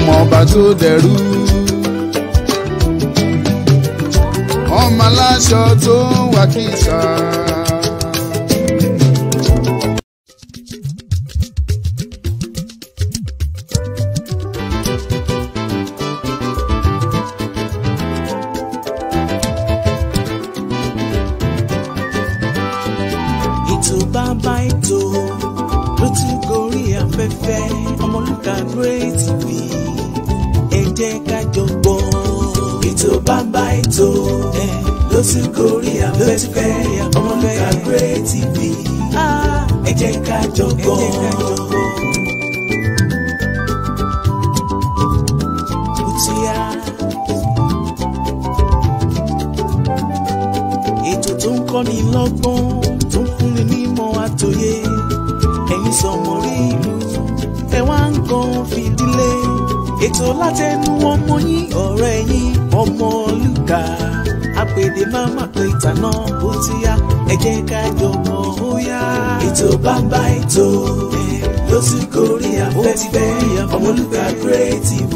ọmọ ọba tó dẹrú. Ọmọ aláṣọ tó wà kìsà. Ètò bàbá ètò ló ti gorí afẹ́fẹ́ Ọmọlúkà Great TV, ẹ jẹ́ ká jọ gbọ́. Ètò bàbá ètò ló ti gorí afẹ́fẹ́ Ọmọlúkà Great TV, ẹ jẹ́ ká jọ gbọ́. Ètò tó ń kọ́ni lọ́gbọ́n, tó ń fúnni nímọ̀ àtòyé, ẹ̀yin sọ̀mọ̀rí ìlú ẹ wá ń kan fìdílé. Ètò látẹnu ọmọ yín ọ̀rẹ́ yín Ọmọlúkà, àpèdè má má pé ìtànà bó ti yá, ẹ jẹ́ ká jọ mọ̀ ó yá. Ètò bàbá ètò ló sì gorí afẹ́fẹ́ Ọmọlúkà Great TV,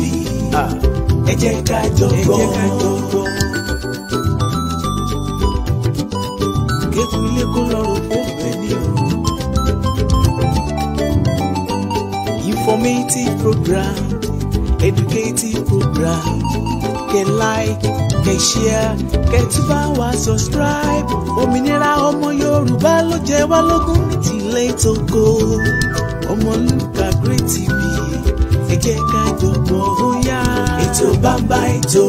ẹ jẹ́ ká jọ gbọ́. Kéku ilé kó lọ́rùn fún ẹni o. Informative program, educative program, kẹ́ like, kẹ́ share, kẹ́ tún bá wa subscribe. Òmìnira ọmọ Yorùbá ló jẹ wá lógún ní tilẹ̀ tókò. Ọmọlúkà Great TV, ẹ jẹ́ ká jọ gbọ́ ó yá. Ètò bàbá ètò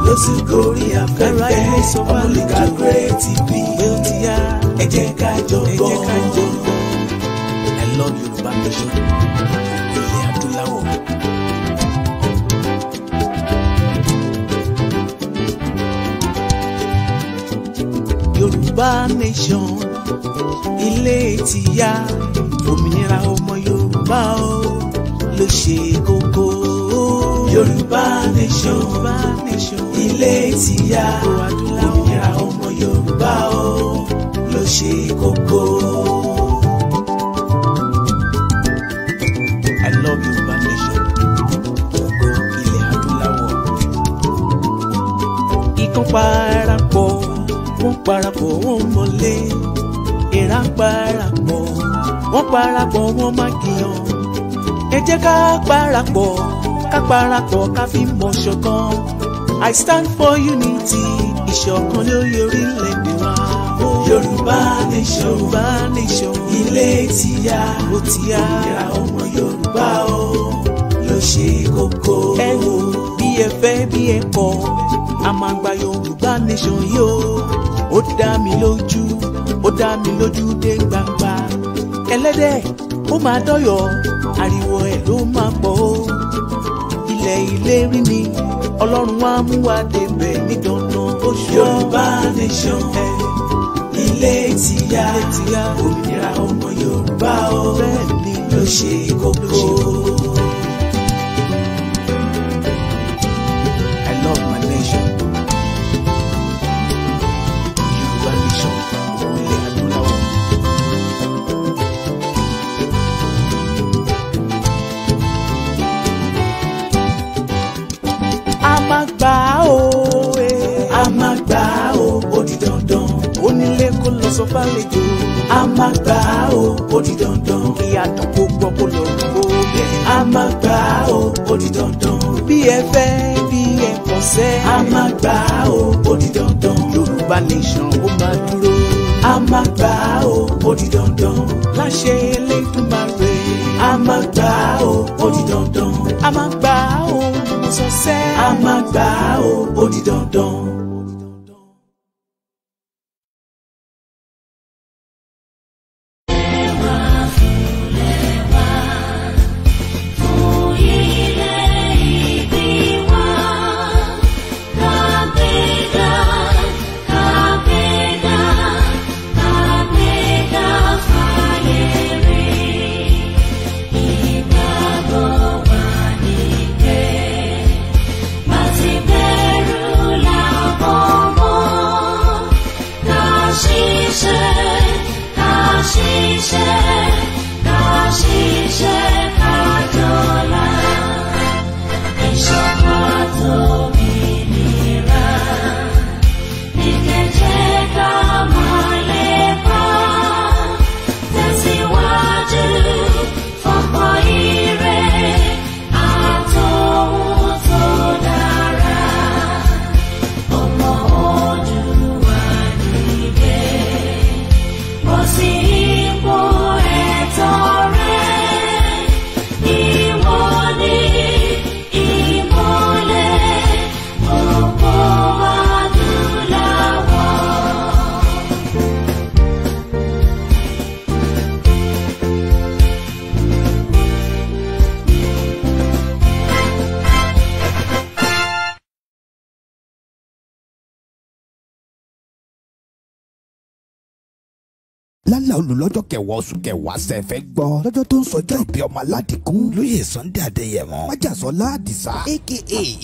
ló sì gorí afẹ́fẹ́ Ọmọlúkà Great TV, ẹ jẹ́ ká jọ gbọ́. I love Yorùbá nation, ilẹ̀ adúláwọ̀. Yorùbá nation, ilé tìyá, òmìnira ọmọ Yorùbá o ló ṣe kókó. Yorùbá nation, ilé tìyá, òmìnira ọmọ Yorùbá o ló ṣe kókó. I love Yorùbá nation, ògo ilẹ̀ adúláwọ̀. Ikán parapọ̀, wọ́n parapọ̀ wọ́n mọ̀lé. Èèrà parapọ̀, wọ́n parapọ̀ wọ́n má kìyàn. Ẹ jẹ́ ká parapọ̀ ká fi mọ̀ ṣọ̀kan. I stand for unity, ìṣọ̀kan lórí orílẹ̀-èdè wa. Yorùbá nation, ilé tìyá, òmìnira ọmọ Yorùbá o ló ṣe kókó. Ẹ wò bí ẹ fẹ́ bí ẹ kọ̀, a máa gba Yorùbá nation yìí o. Ó dá mi lójú dé gbangba. Ẹlẹ́dẹ̀ ó máa dọ́yọ̀, ariwo ẹ̀ ló máa pọ̀ o. Ilẹ̀ ìlérí ni Ọlọ́run wá mú wa débẹ̀ ní dandan oṣù. Yorùbá nation, ilé tìyá, òmìnira ọmọ Yorùbá o ló ṣe kókó. I love my nation. Yorùbá nation, ilẹ̀ adúláwọ̀. A máa gbà ó ó di dandan. Onílé kó lọ sọ fàlejò. A máa gbà ó di dandan. Kí àdúgbò gbọ́ kó lọ rúgbó bẹ̀. A máa gbà ó di dandan. Bí ẹ fẹ́ bí ẹ kọ̀ sẹ́. A máa gbà ó di dandan. Yorùbá nation ó máa dúró. A máa gbà ó di dandan. Láṣẹ Elédùmarè. A máa gbà ó di dandan. A máa gbà ó sọ sẹ́. A máa gbà ó di dandan. Bẹ̀rù làbọ̀. lálẹ́ olùlọ́jọ́ kẹwàá oṣù kẹwàá sẹ́fẹ́ gbọ́ lọ́jọ́ tó ń sọjọ́ ìbí ọmọ aládìkún lóyè Sunday Adéyẹmọ májàsọ́lá àdìsá aka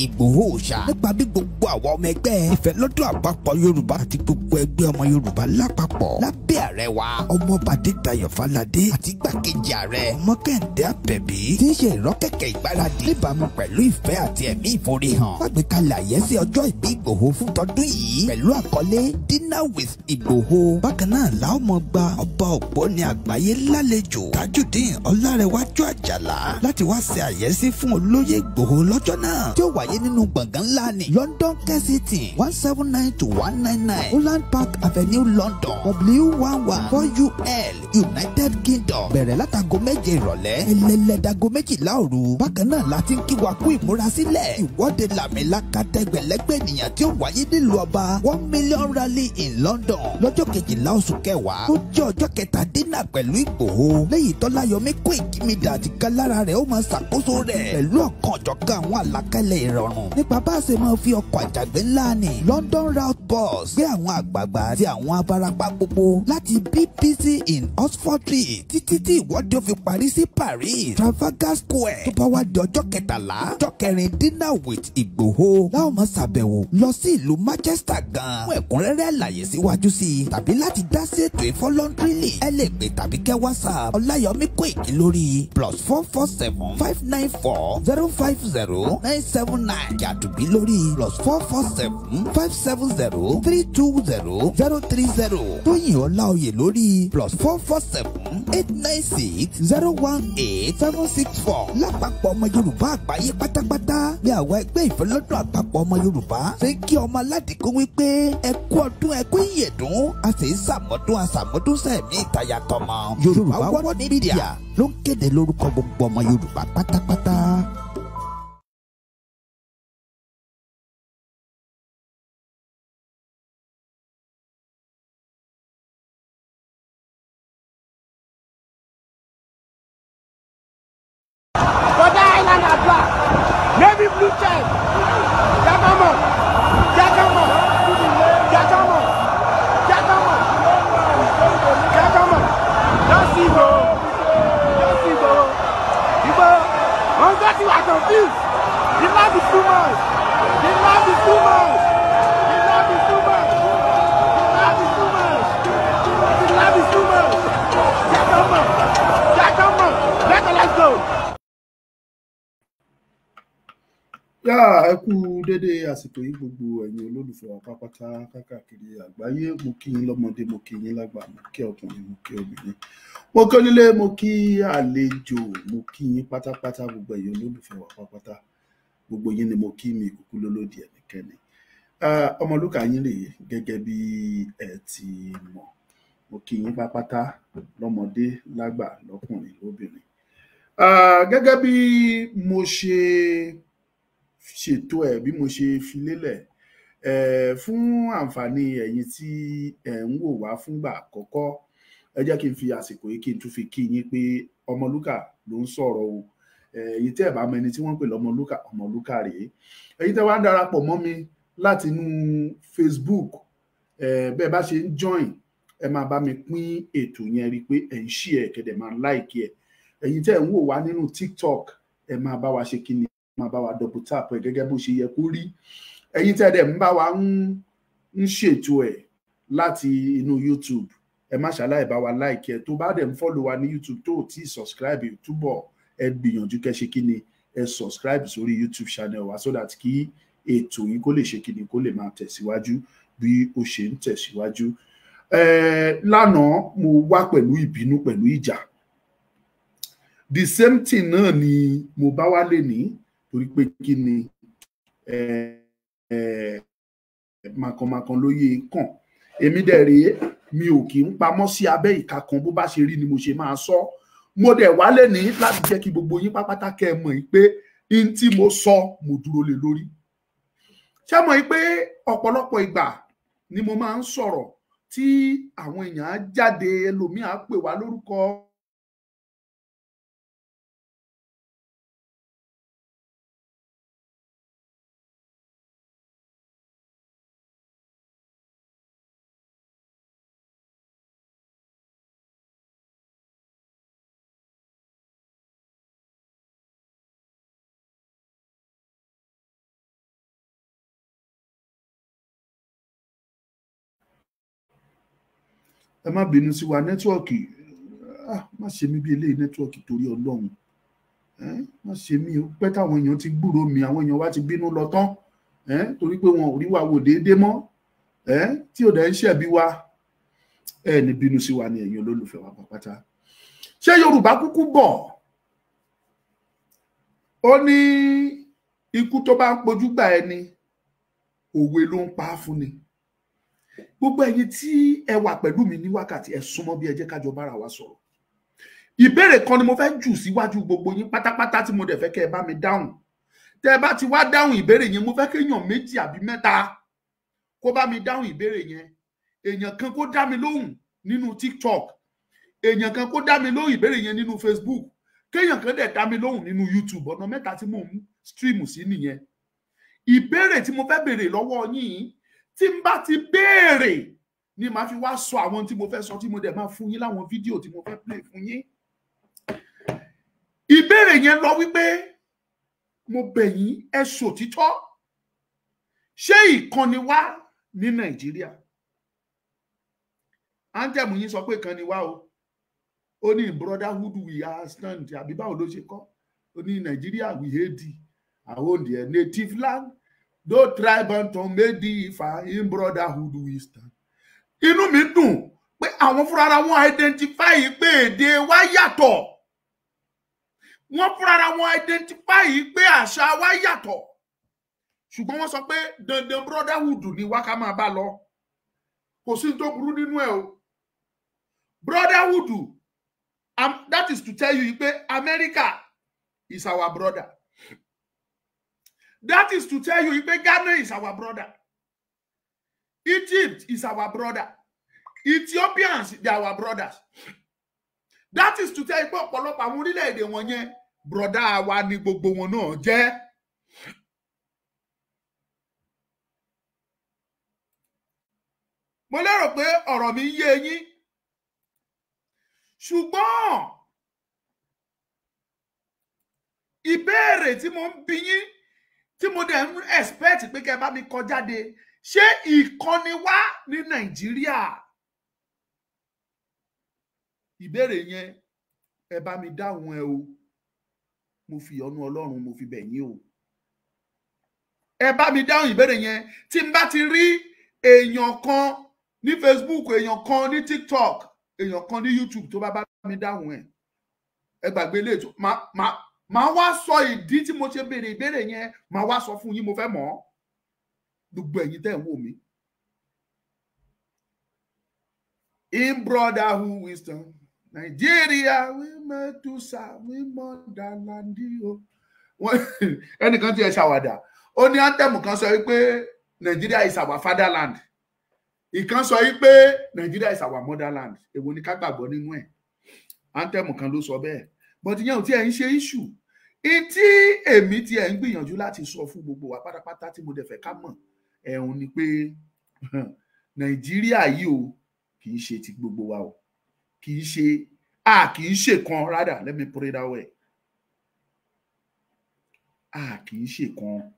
Ìgbòho Òòṣà nípa bí gbogbo àwọn ọmọ ẹgbẹ́ ìfẹ́ lọ́dọ̀ àpapọ̀ Yorùbá àti gbogbo ẹgbẹ́ ọmọ Yorùbá lápapọ̀ lábẹ́ ààrẹ wa ọmọọba Adédayọ̀ Fáládé àti igbákejì ààrẹ ọmọ Kẹ́hìndé Àbẹ̀bí tí ń ṣe ìrọ́kẹ̀kẹ̀ ìgbáradì níbàámu pẹ̀lú ìfẹ́ àti ẹ̀mí ìforihàn fàgbékalẹ̀ àyẹ́sí ọjọ́ ìbí Ìgbòho fún tọdún yìí pẹ̀lú àkọlé Dinner with Ìgbòho. Bákan náà la ó mọ gba ọba ògbóni àgbáyé lálejò Tajudeen Ọlárẹ̀wájú Àjàlá láti wá ṣe àyẹ́sí fún olóyè Ìgbòho lọ́jọ́ náà tí ó wáyé nínú gbọ̀ngàn ńlá ní London Kensington 179-199 Holland Park Avenue London W11 4UL United Kingdom bẹ̀rẹ̀ látago 7 ìrọ̀lẹ́ ẹlẹ́lẹ́dago 12 òru. Bákan náà la ti ń kí wa kú ìmúrasílẹ̀ ìwọ́de làmìlaka tẹgbẹ̀lẹ́gbẹ̀ ènìyàn tí ó wáyé nílùú ọba 1 million rally in London lọ́jọ́ 12 oṣù kẹwàá tó jẹ́ ọjọ́ kẹta dínà pẹ̀lú Ìgbòho lẹ́yìn tọ́láyọmí kó ìkímidà àti kálára rẹ̀ ó máa ṣàkóso rẹ̀ pẹ̀lú ọ̀kan ọ̀jọ̀kan àwọn àlàkalẹ̀ ìrọ̀rùn nípa bá a ṣe máa fi ọkọ̀ àjàgbé ńlá ní London route bus gbé àwọn àgbààgbà àti àwọn abarapá gbogbo láti BBC in Oxford Street títí tí ìwọ́de ó fi parí sí Paris Trafalgar Square tó bá wá di ọjọ́ 13 ọjọ́ 4 dinner with Ìgbòho láwọn máa ṣàbẹ̀wò lọ sí ìlú Manchester gan fún ẹ̀kúnrẹ́rẹ́ àlàyé síwájú sí i tàbí láti dá sí ètò ìfọlọ́ndrìlì ẹ lè pè tàbí kẹ́ WhatsApp Ọláyọmí Kóìkí lórí +447 594 050 979 Jàdùbí lórí +447 570 320 030 Tóyìn Ọláoyè lórí +447 896 018 764 lápapọ̀ ọmọ Yorùbá àgbáyé pátápátá ní àwọn ẹgbẹ́ ìfẹ́lọ́dún àpapọ̀ ọmọ Yorùbá ṣe kí ọmọ aládìkún wípé ẹ kú ọdún ẹ kú ìyèdún a sì ń sàmọ́dún sẹ́ẹ̀mí ìtayà tọmọ Yorùbá World Media ló ń kéde lórúkọ gbogbo ọmọ Yorùbá pátápátá. Border Island are black. Navy blue check. Jacamo. Jacamo. Jacamo. Jacamo. Jacamo. Don't see bro. Don't see bro. Igbo. Don't get you are confused. The love is too much. The love is too much. The love is too much. The love is too much. The love is too much. Jacamo. Jacamo. Let's go. Ẹ kú dédé àsìkò yìí gbogbo ẹ̀yin olólùfẹ́ wa pápátá káàkiri àgbáyé. Mo kí yín lọ́mọdé, mo kí yín lágbà, mo kí ọkùnrin, mo kí obìnrin, mo kí onílé, mo kí àlejò, mo kí yín pátápátá gbogbo ẹ̀yin olólùfẹ́ wa pápátá. Gbogbo yín ni mo kí, mi kúkú lólódì ẹnikẹ́ni. Ọmọlúkà yín rèé gẹ́gẹ́ bí ẹ ti mọ̀. Mo kí yín pápátá lọ́mọdé, lágbà, lọ́kùnrin, lóbìnrin. Gẹ́gẹ́ bí mo ṣe ṣètò ẹ̀, bí mo ṣe fi lélẹ̀ fún àǹfààní ẹ̀yin tí ẹ̀ ń wò wá fúngbà àkọ́kọ́, ẹ jẹ́ kí n fi àsìkò yìí kí n tún fi kí yín pé Ọmọlúkà ló ń sọ̀rọ̀ o. Èyí tẹ́ ẹ̀ bá mọ ẹni tí wọ́n ń pè lọ́mọlúkà, Ọmọlúkà rèé. Èyí tẹ́ wá ń darapọ̀ mọ́ mi láti inú Facebook, bẹ́ẹ̀ bá ṣe ń join ẹ máa bá mi pín ètò yẹn, rí i pé ẹ̀ ń share kẹ́dẹ̀ máa like ẹ̀. Ẹ̀yin tẹ́ ẹ̀ ń wò wá nínú TikTok, ẹ máa bá wa ṣe kíni, máa bá wa double tap ẹ gẹ́gẹ́ bó ṣe yẹ kó rí. Ẹ̀yin tẹ́ dẹ̀ ń bá wa ń ṣètò ẹ̀ láti inú YouTube, ẹ má ṣàlàyé bá wa like ẹ. Tó bá dẹ̀ ń follow wa ní YouTube tó ti subscribe, túbọ̀ ẹ gbìyànjú kẹ́ ṣe kíni, ẹ subscribe sórí YouTube channel wa so that kí ètò yìí kó lè ṣe kíni, kó lè máa tẹ̀síwájú bí ó ṣe ń tẹ̀síwájú. Lánàá mo wá pẹ̀lú ìbínú, pẹ̀lú ìjà. The same thing náà ni mo bá wá lè ní, torí pé kí ni màkànmákàn lóye kàn. Èmi dẹ̀ rèé, mi ò kì í pamọ́ sí abẹ́ ìka kan, bó bá ṣe rí ni mo ṣe máa sọ. Mo dẹ̀ wá lè ní láti jẹ́ kí gbogbo yín pápátá kẹ́ ẹ mọ̀ pé in tí mo sọ mo dúró lé lórí. Ṣé mọ̀ pé ọ̀pọ̀lọpọ̀ ìgbà ni mo máa ń sọ̀rọ̀ tí àwọn èèyàn á jáde, ẹlòmíì á pè wá lórúkọ ẹ má bínú sí wa nẹ́tíwọ̀kì má ṣe mí bí eléyìí nẹ́tíwọ̀kì torí Ọlọ́run má ṣe mí o pẹ́ táwọn èèyàn ti gbúrò mi àwọn èèyàn wá ti bínú lọ tán torí pé wọn ò rí wa wò déédéé mọ́ tí ò dẹ̀ ń ṣẹ̀bi wa ní bínú sí wa ní ẹ̀yin olólùfẹ́ wa pátá. Ṣé Yorùbá kúkú bọ̀ ó ní ikú tó bá ń pojú gbà ẹni òwe ló ń pa á fún ni. Gbogbo ẹ̀yin tí ẹ wà pẹ̀lú mi ní wákàtí ẹ súnmọ́ bí ẹ jẹ́ ká jọ bára wa sọ̀rọ̀. Ìbéèrè kan ni mo fẹ́ jù síwájú gbogbo yín pátápátá tí mo dẹ̀ fẹ́ kẹ́ ẹ bá mi dáhùn. Tẹ́ ẹ bá ti wá dáhùn ìbéèrè yẹn mo fẹ́ kéèyàn méjì àbí mẹ́ta kó bá mi dáhùn ìbéèrè yẹn. Èèyàn kan kó dá mi lóhùn nínú TikTok, èèyàn kan kó dá mi lóhùn ìbéèrè yẹn nínú Facebook, kéèyàn kan dẹ̀ dá mi lóhùn nínú YouTube. Ọ̀nà mẹ́ta tí mò ń stream sí nìyẹn. Ìbéèrè tí mo fẹ́ béèrè lọ́wọ́ yín tí n bá ti béèrè ni màá fi wá sọ àwọn tí mo fẹ́ sọ tí mo dẹ̀ máa fún yín láwọn fídíò tí mo fẹ́ play fún yín. Ìbéèrè yẹn lọ wípé mo bẹ̀ yín ẹ ṣòtítọ́, ṣé ìkànnì wá ní Nàìjíríà? Anthem yín sọ pé ìkànnì wá o, ó ní brotherhood we are stand, àbí báwo ló ṣe kọ́? Ó ní Nàìjíríà we hate thee, our own their native land, though tribe and tongue may differ, in brotherhood we stand. Inú mi dùn pé àwọn fúnra wọn identify pé èdè wa yàtọ̀. Wọ́n fúnra wọn identify pé àṣà wa yàtọ̀. Ṣùgbọ́n wọ́n sọ pé dandan brotherhood ni wá ká máa bá lọ. Kò sí tó burú nínú ẹ̀ o. Brotherhood, that is to tell you pé America is our brother. That is to tell you pé Ghana is our brother. Egypt is our brother. Ethiopians, they are our brothers. That is to tell you pé ọ̀pọ̀lọpọ̀ àwọn orílẹ̀-èdè wọn yẹn brother wa ni gbogbo wọn náà jẹ́. Mo lérò pé ọ̀rọ̀ mi yé yín. Ṣùgbọ́n ìbéèrè tí mo ń bi yín tí mo dẹ̀ ń expect pé kẹ́ bá mi kọ jáde, ṣé ìkànnì wá ní Nàìjíríà? Ìbéèrè yẹn ẹ bá mi dáhùn ẹ o. Mo fi ìyọ́nú Ọlọ́run mo fi bẹ̀ yín o. Ẹ bá mi dáhùn ìbéèrè yẹn. Tí n bá ti rí èèyàn kan ní Facebook, èèyàn kan ní TikTok, èèyàn kan ní YouTube tó bá mi dáhùn ẹ, ẹ gbàgbé lè tó máa wá sọ ìdí tí mo ṣe béèrè ìbéèrè yẹn, máa wá sọ fún yín, mo fẹ́ mọ̀. Gbogbo ẹ̀yin tẹ́ ń wò mí. In brotherhood we stand, Nigeria we made to serve, we motherland o. Ẹnìkan tí ẹ ṣàwàdà, ó ní anthem kan sọ wípé Nigeria is our fatherland. Ìkan sọ wípé Nigeria is our motherland. Èwo ni ká gbàgbọ́ nínú ẹ̀? Anthem kan ló sọ bẹ́ẹ̀. But ìyẹn ò tí ẹ ń ṣe issue. Tí èmi tí ẹ ń gbìyànjú láti sọ fún gbogbo wa pátápátá tí mo dẹ̀ fẹ́ ká mọ̀ ẹ̀hún ni pé Nàìjíríà yìí o kì í ṣe ti gbogbo wa o. Kì í ṣe kan, rather let me put it that way. Kì í ṣe kan.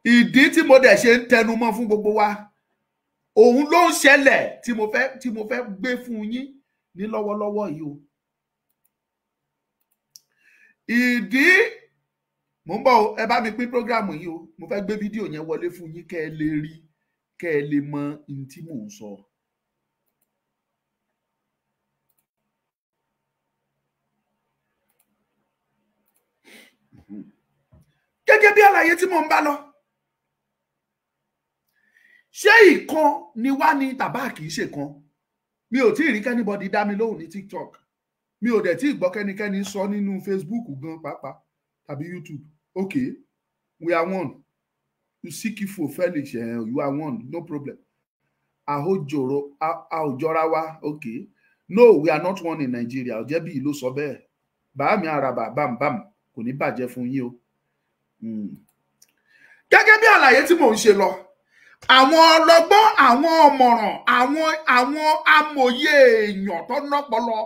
Ìdí tí mo dẹ̀ ṣe ń tẹnumọ́ fún gbogbo wa òun ló ń ṣẹlẹ̀ tí mo fẹ́ gbé fún yín ní lọ́wọ́lọ́wọ́ yìí o. Ìdí mo ń bọ̀ ẹ bá mi pín program yìí o. Mo fẹ́ gbé fídíò yẹn wọlé fún yín kẹ́ ẹ lè rí, kẹ́ ẹ lè mọ ohun tí mò ń sọ. Gẹ́gẹ́ bí àlàyé tí mò ń bá lọ, ṣé ìkan ni wá ní tàbá kì í ṣe kan? Mi ò tí ì rí kẹ́nìbọ̀dì dá mi lóhùn ní TikTok. Mi ò dẹ̀ tí ì gbọ́ kẹ́nikẹ́ni sọ nínú Facebook gan pàápàá tàbí YouTube. Okay, we are one. You seek for Felix, you are one, no problem. Àhójọra wa, okay. No, we are not one in Nigeria. Ọ̀jẹ̀bí ló sọ bẹ́ẹ̀. Bàámi àràbà bámbám kò ní bàjẹ́ fún yín o. Gẹ́gẹ́ bí àlàyé tí mò ń ṣe lọ, àwọn ọlọ́gbọ́n, àwọn ọ̀mọ̀ràn, àwọn amòye èèyàn tó nọ́pọlọ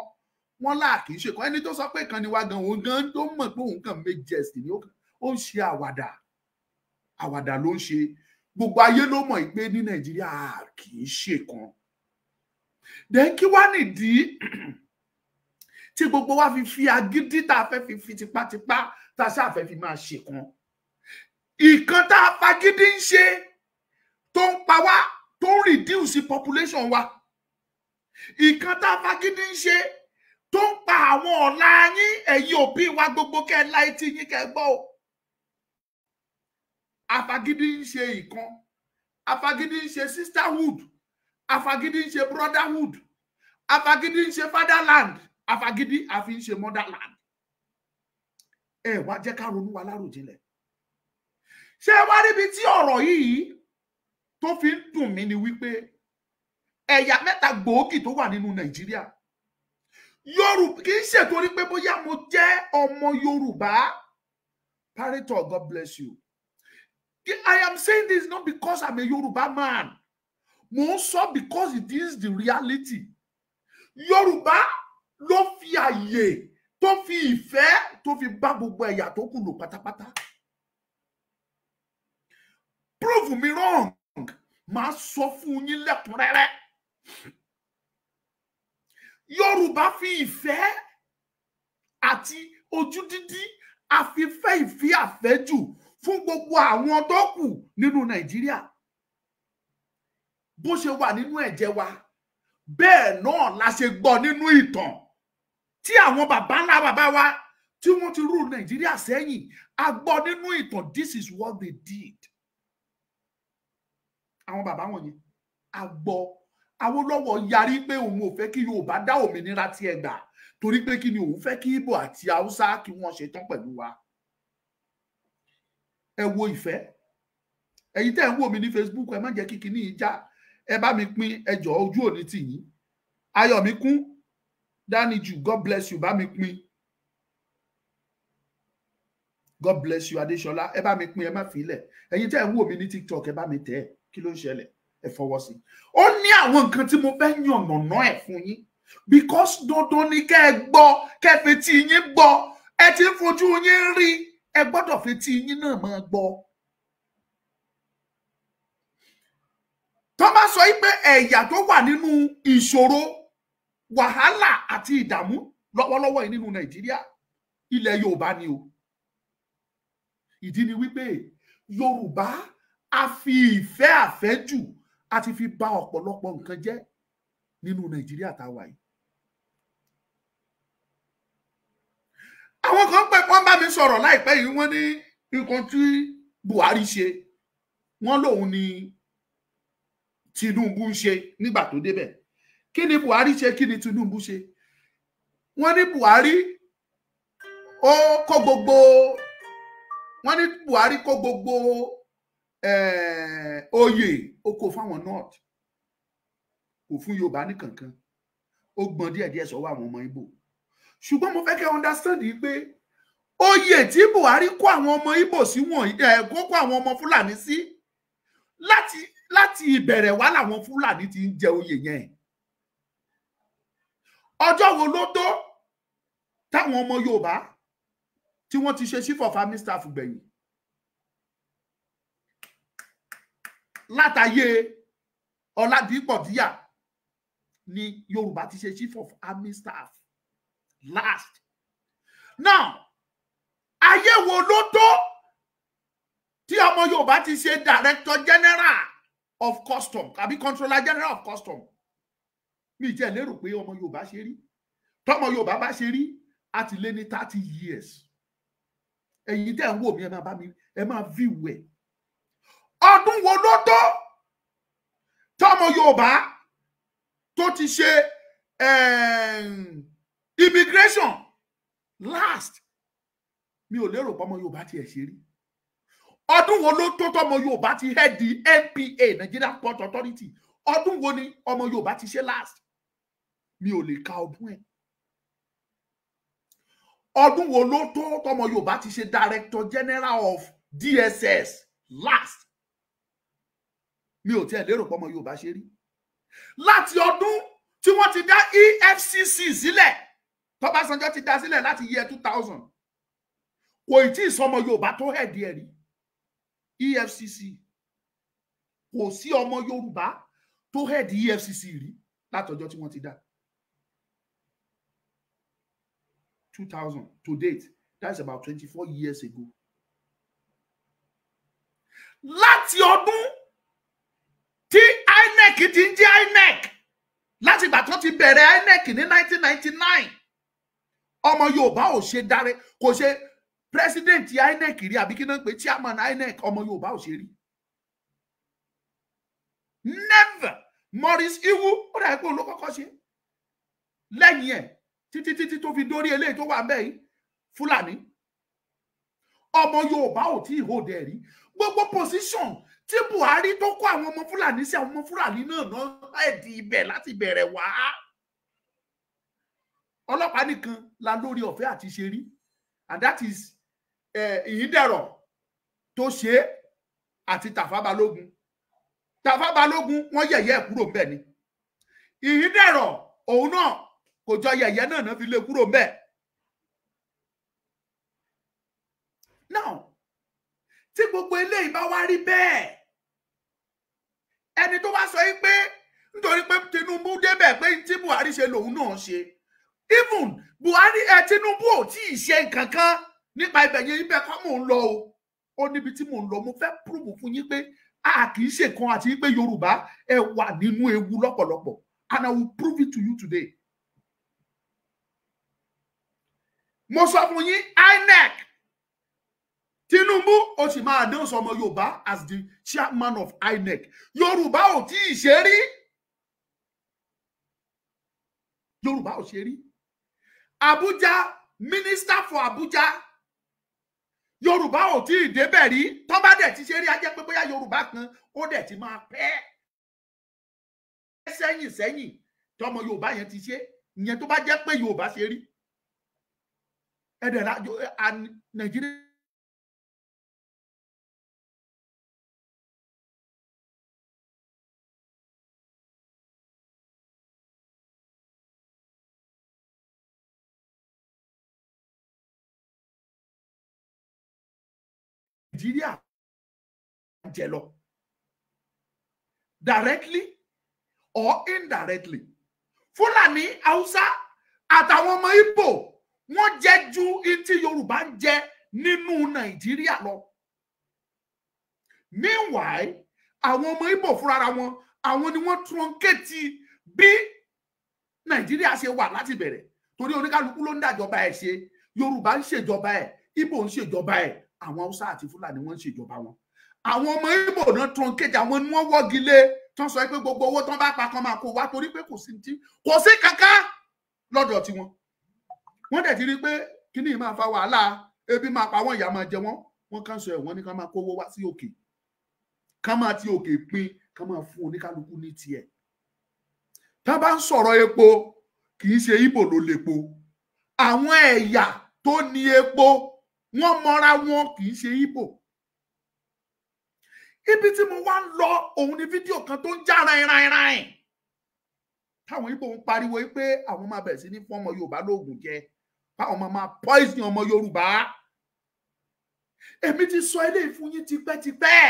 wọn là kì í ṣe kan. Ẹni tó sọ pé kan ni wá gan, òun gan tó mọ̀ pé òun kàn make jest ni ó ń ṣe àwàdà ló ń ṣe. Gbogbo ayé ló mọ̀ pé ní Nàìjíríà kì í ṣe kan. then kí wá nìdí tí gbogbo wa fi agídí tá a fẹ́ fi tipátipá tá a ṣáà fẹ́ fi máa ṣe kan ìkan tá a fagídí ń ṣe tó ń pa wá tó ń reduce population wa ìkan tá a fagídí ń ṣe tó ń pa àwọn ọ̀la yín ẹ̀yin òbí wa gbogbo kẹ́ la etí yín kẹ́ gbọ́ o afagídí ń ṣe ìkan afagídí ń ṣe sisterhood afagídí ń ṣe brotherhood afagídí ń ṣe fatherland afagídí àfi ń ṣe motherland ẹ wá jẹ́ ká ronú wa láròjinlẹ̀ ṣé wá níbi tí ọ̀rọ̀ yìí tó fi ń dùn mí ni wípé ẹ̀yà mẹ́ta gbòógì tó wà nínú Nàìjíríà Yorùbá kì í ṣe torí pé bóyá mo jẹ́ ọmọ Yorùbá Parator, God bless you. I am saying this not because I'm a Yoruba man. Mo sọ because it is the reality. Yorùbá ló fi àyè tó fi ìfẹ́ tó fi bá gbogbo ẹ̀yà tó kù lò pátápátá. Prove me wrong. Màá sọ fún yín lẹ́kùnrẹ́rẹ́. Yorùbá fi ìfẹ́ àti ojú dídí àfifẹ́ ìfẹ́ àfẹ́jù fún gbogbo àwọn tó kù nínú Nàìjíríà. Bó ṣe wà nínú ẹ̀jẹ̀ wa bẹ́ẹ̀ náà la ṣe gbọ́ nínú ìtàn tí àwọn bàbá ńlá bàbá wa tí wọ́n ti rú Nàìjíríà sẹ́yìn a gbọ́ nínú ìtàn this is what they did. Àwọn bàbá wọ̀nyí a gbọ́ Awólọ́wọ̀ yarí pé òun ò fẹ́ kí Yorùbá dá òmìnira tí ẹ gbà torí pé kí ni òun fẹ́ kí Ìgbò àti Haúsá kí wọ́n ṣe tán pẹ̀lú wa. Ẹ wo ìfẹ́ ẹ̀yin tẹ́ ń wò mí ní Facebook ẹ má jẹ́ kí kíní yìí já ẹ bá mi pín ẹjọ́ ojú òní tì yín Ayọ̀míkún Dánijù God bless you bá mi pín God bless you Adéṣọlá ẹ bá mi pín ẹ má fi lẹ̀ ẹ̀yin tẹ́ ń wò mí ní TikTok ẹ bá mi tẹ̀ kí ló ń ṣẹlẹ̀ ẹ fọwọ́ sí ó ní àwọn nǹkan tí mo fẹ́ yànnàná ẹ̀ fún yín because dandan ni kẹ́ ẹ gbọ́ kẹ́ ẹ fetí yín gbọ́ ẹ ti ń fojú yín rí ẹ gbọ́dọ̀ fetí yín náà máa gbọ́. Tó bá sọ pé ẹ̀yà tó wà nínú ìṣòro wàhálà àti ìdààmú lọ́wọ́lọ́wọ́ yìí nínú Nàìjíríà ilẹ̀ Yorùbá ni o. Ìdí ni wípé Yorùbá a fi ìfẹ́ àfẹ́jù àti fi bà ọ̀pọ̀lọpọ̀ nǹkan jẹ́ nínú Nàìjíríà tá a wà yìí. Àwọn kan pẹ́ wọ́n bá mi sọ̀rọ̀ láìpẹ́ yìí wọ́n ní nǹkan tí Buhari ṣe wọ́n lòun ni Tinubu ń ṣe nígbà tó débẹ̀. Kí ni Buhari ṣe kí ni Tinubu ṣe? Wọ́n ní Buhari ó kó gbogbo wọ́n ní Buhari kó gbogbo oyè ó kó fáwọn North kò fún Yorùbá ní kankan ó gbọ́n díẹ̀díẹ̀ sọ́wọ́ àwọn ọmọ Ìgbò. Ṣùgbọ́n mo fẹ́ kẹ́ understand yìí pé oyè tí Buhari kó àwọn ọmọ Ìgbò sí wọ̀nyí kó àwọn ọmọ Fúlàní sí láti ìbẹ̀rẹ̀ wá làwọn Fúlàní ti ń jẹ oyè yẹn. Ọjọ́ wo ló tó táwọn ọmọ Yorùbá tí wọ́n ti ṣe chief of army staff gbẹ̀yìn látàyè Ọládìpọ̀ Díyà ni Yorùbá ti ṣe chief of army staff last. Now ayé wo ló tó tí ọmọ Yorùbá ti ṣe director general of custom àbí controller general of custom? Mi jẹ́ lérò pé ọmọ Yorùbá ṣe rí. Tọ́mọ Yorùbá bá ṣe rí á ti lé ní 30 years. Ẹ̀yin tẹ́ ń wò mí ẹ máa bá mi ẹ máa view ẹ̀. Ọdún wo ló tó tọ́mọ Yorùbá tó ti ṣe immigration last? Mi ò lérò pé ọmọ Yorùbá ti ẹ̀ ṣe rí. Ọdún wo ló tó tọ́mọ Yorùbá ti head the NPA Nigerian Port Authority? Ọdún wo ni ọmọ Yorùbá ti ṣe last? Mi ò lè ka ọdún ẹ̀. Ọdún wo ló tó tọ́mọ Yorùbá ti ṣe Director General of DSS last? Mi ò tiẹ̀ lérò pé ọmọ Yorùbá ṣe rí. Láti ọdún tí wọ́n ti dá EFCC sílẹ̀, Ọbásanjọ́ ti dá sílẹ̀ láti year 2000. Kò tí ì sọmọ Yorùbá tó head ẹ̀ rí. EFCC. Kò sí ọmọ Yorùbá tó head EFCC rí. látọjọ́ tí wọ́n ti dá 2000 to date, that's about 24 years ago. Láti ọdún tí INEC ti ń jẹ́ INEC, láti ìgbà tó ti bẹ̀rẹ̀ INEC ní 1999, ọmọ Yorùbá ò ṣe dáre, kò ṣe president INEC rí àbí kí náà pé chairman INEC, ọmọ Yorùbá ò ṣe rí. Never. Maurice Iwu ó dà pé òun ló kọ́kọ́ ṣe. Lẹ́yìn ẹ̀ títí tó fi dórí eléyìí tó wà ńbẹ̀ yìí Fúlàní. Ọmọ Yorùbá ò tí ì hold ẹ̀ rí. Gbogbo position tí Buhari tó kó àwọn ọmọ Fúlàní sí, àwọn ọmọ Fúlàní náà ẹ̀dì ibẹ̀ láti bẹ̀rẹ̀ wá. Ọlọ́pàá nìkan la lórí ọ̀fẹ́ àti ṣe rí, and that is Ìyídẹ̀rọ̀ tó ṣe àti Tafa Balógun. Tafa Balógun wọ́n yẹ̀yẹ́ kúrò ńbẹ̀ ni. Ìyídẹ̀rọ̀ òun náà kò jọ yẹ̀yẹ́ náà fi lé kúrò ńbẹ̀. Now tí gbogbo eléyìí bá wá rí bẹ́ẹ̀, ẹni tó wá sọ yìí pé nítorí pé Tinubu débẹ̀ pé tí Buhari ṣe lòun náà ṣe, even Buhari Tinubu ò tí ì ṣe nǹkan kan nípa ibẹ̀ yẹn, ibẹ̀ kọ́ mò ń lọ o, ó níbi tí mò ń lọ, mo fẹ́ prove fún yín pé a kì í ṣe kan àti pé Yorùbá ẹ wà nínú ewu lọ́pọ̀lọpọ̀, and I will prove it to you today. Mo sọ fún yín INEC Tinubu ó sì máa dán sọmọ Yorùbá as the chairman of INEC. Yorùbá ò tí ì ṣe rí. Yorùbá ò ṣe rí. Abuja, minister for Abuja. Yorùbá ò tí ì débẹ̀ rí. Tó bá dẹ̀ ti ṣe rí, á jẹ́ pé bóyá Yorùbá kan ó dẹ̀ ti máa pẹ́ sẹ́yìn tọmọ Yorùbá yẹn ti ṣe. Ìyẹn tó bá jẹ́ pé Yorùbá ṣe rí. Ẹ̀dẹ̀ Nàìjíríà jẹ lọ directly or indirectly. Fúlàní, Haúsá àtàwọn ọmọ Ìgbò wọ́n jẹ ju tí Yorùbá ń jẹ nínú Nàìjíríà lọ. Meanwhile, àwọn ọmọ Ìgbò fúnra wọn, àwọn ni wọ́n truncate bí Nàìjíríà ṣe wà láti bẹ̀rẹ̀, torí oníkálukú ló ń dàjọba ẹ̀ ṣe. Yorùbá ń ṣèjọba ẹ̀, Ìgbò ń ṣèjọba ẹ̀, àwọn Haúsá àti Fúlàní wọ́n ń ṣèjọba wọn. Àwọn ọmọ Ìgbò náà truncate, àwọn ni wọ́n wọ́gi lé tán sọ pé gbogbo owó tán bá pa kan máa kó wá, torí pé kò sí kankan lọ́dọ̀ tiwọn. Wọ́n dẹ̀ ti rí pé kíní yìí máa fa wàhálà, ebi máa pa wọ́n, ìyà máa jẹ wọ́n. Wọ́n kàn sọ ẹ̀, wọ́n ní ká máa kówó wá sí òkè, ká máa ti òkè pín, ká máa fún oníkálukú ní tiẹ̀. Tá bá ń sọ̀rọ̀ epo, kì í ṣe Ìgbò ló lepo. Àwọn ẹ̀yà tó ní epo wọ́n mọ́ra wọn, kì í ṣe Ìgbò. Ibi tí mo wá ń lọ òun ni fídíò kan tó ń já rain. Táwọn Ìgbò ń pariwo pé àwọn máa bẹ̀rẹ̀ sí ní fún ọmọ Yorùbá lóògùn jẹ, báwọn máa poison ọmọ Yorùbá. Èmi ti sọ eléyìí fún yín tipẹ́tipẹ́.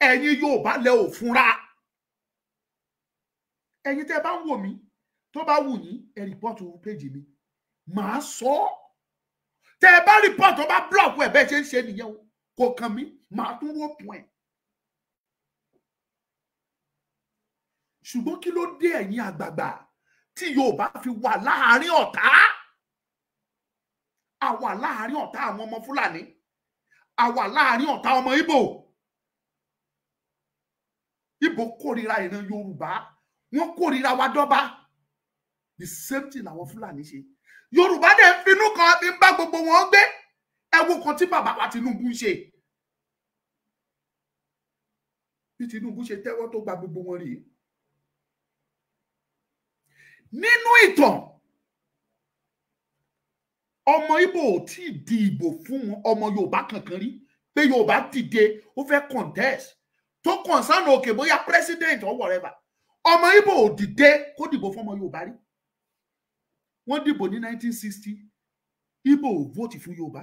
Ẹ̀yin Yorùbá lẹ ò fúnra. Ẹ̀yin tẹ́ bá ń wò mí, tó bá wù yín, ẹ rìpọ́ọ̀tù péjì mi. Màá sọ. Tẹ́ bá rìpọ́ọ̀tù, tó bá blọọkù ẹ̀ bẹ́ẹ̀ ṣe ń ṣe nìyẹn o. Kò kàn mí, màá tún wọ́pọ̀ ẹ̀. Ṣùgbọ́n kí ló dé ẹ̀yin àgbààgbà tí Yorùbá fi wà láàárín ọ̀tá? A wà láàárín ọ̀tá àwọn ọmọ Fúlàní, a wà láàárín ọ̀tá ọmọ Ìgbò. Ìgbò kórìíra ìran Yorùbá, wọ́n kórìíra wa dọ́ba. The same thing làwọn Fúlàní ṣe. Yorùbá dẹ̀ ń finú kan fi ń bá gbogbo wọn gbé. Ẹ wo kan tí bàbá wa Tinubu ń ṣe. Bí Tinubu ṣe tẹ́wọ́ tó gba gbogbo wọn rèé. Nínú ìtàn, ọmọ Ìgbò ò tí ì di ìbò fún ọmọ Yorùbá kankan rí pé Yorùbá dìde ó fẹ́ contest tó concern òkè bóyá president or whatever. Ọmọ Ìgbò ò dìde kó dìbò fún ọmọ Yorùbá rí. Wọ́n dìbò ní 1960, Ìgbò ò vote fún Yorùbá.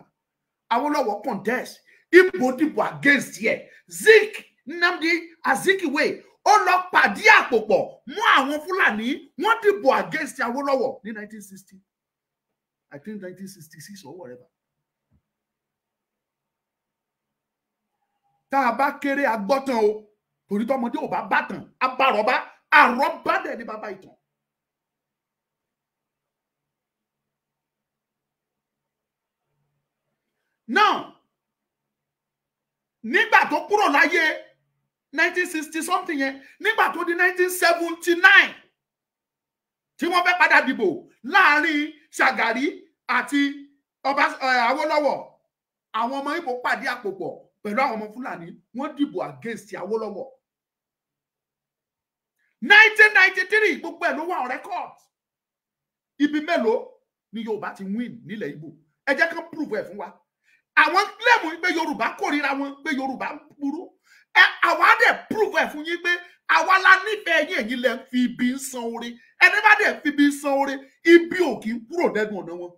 Awólọ́wọ̀ contest, Ìgbò dìbò against ẹ̀. Zik Nnamdi Azikiwe ó lọ pàdé àpòpọ̀ mú àwọn Fúlàní wọ́n dìbò against Awólọ́wọ̀ ní 1960 I think 1966 or whatever. Tá a bá kéré agbọ́tàn o torí tọmọdé ò bá bàtàn abárọ̀bá àrọ́bá dẹ̀ ní bàbá ìtàn. Now nígbà tó kúrò láyé 1960 something yẹn nígbà tó di 1979 tí wọ́n fẹ́ padà dìbò láàrin Ṣàgàrí àti Awólọ́wọ̀ àwọn ọmọ Ìgbò pàdé àpòpọ̀ pẹ̀lú àwọn ọmọ Fúlàní wọ́n dìbò against Awólọ́wọ̀ 1993 gbogbo ẹ̀ ló wà on record ibi mélòó ni Yorùbá ti win nílẹ̀ Ìgbò ẹ jẹ́ kán prove ẹ̀ fún wa àwọn claim pé Yorùbá kórìíra wọn pé Yorùbá burú àwa dẹ̀ prove ẹ̀ fún yín pé àwa la nífẹ̀ẹ́ yín ẹ̀yin lẹ fi ibi ń san oore ẹni bá dẹ̀ fi ibi ń san oore ibi ò kì í kúrò dẹ́nu ọ̀nà wọn.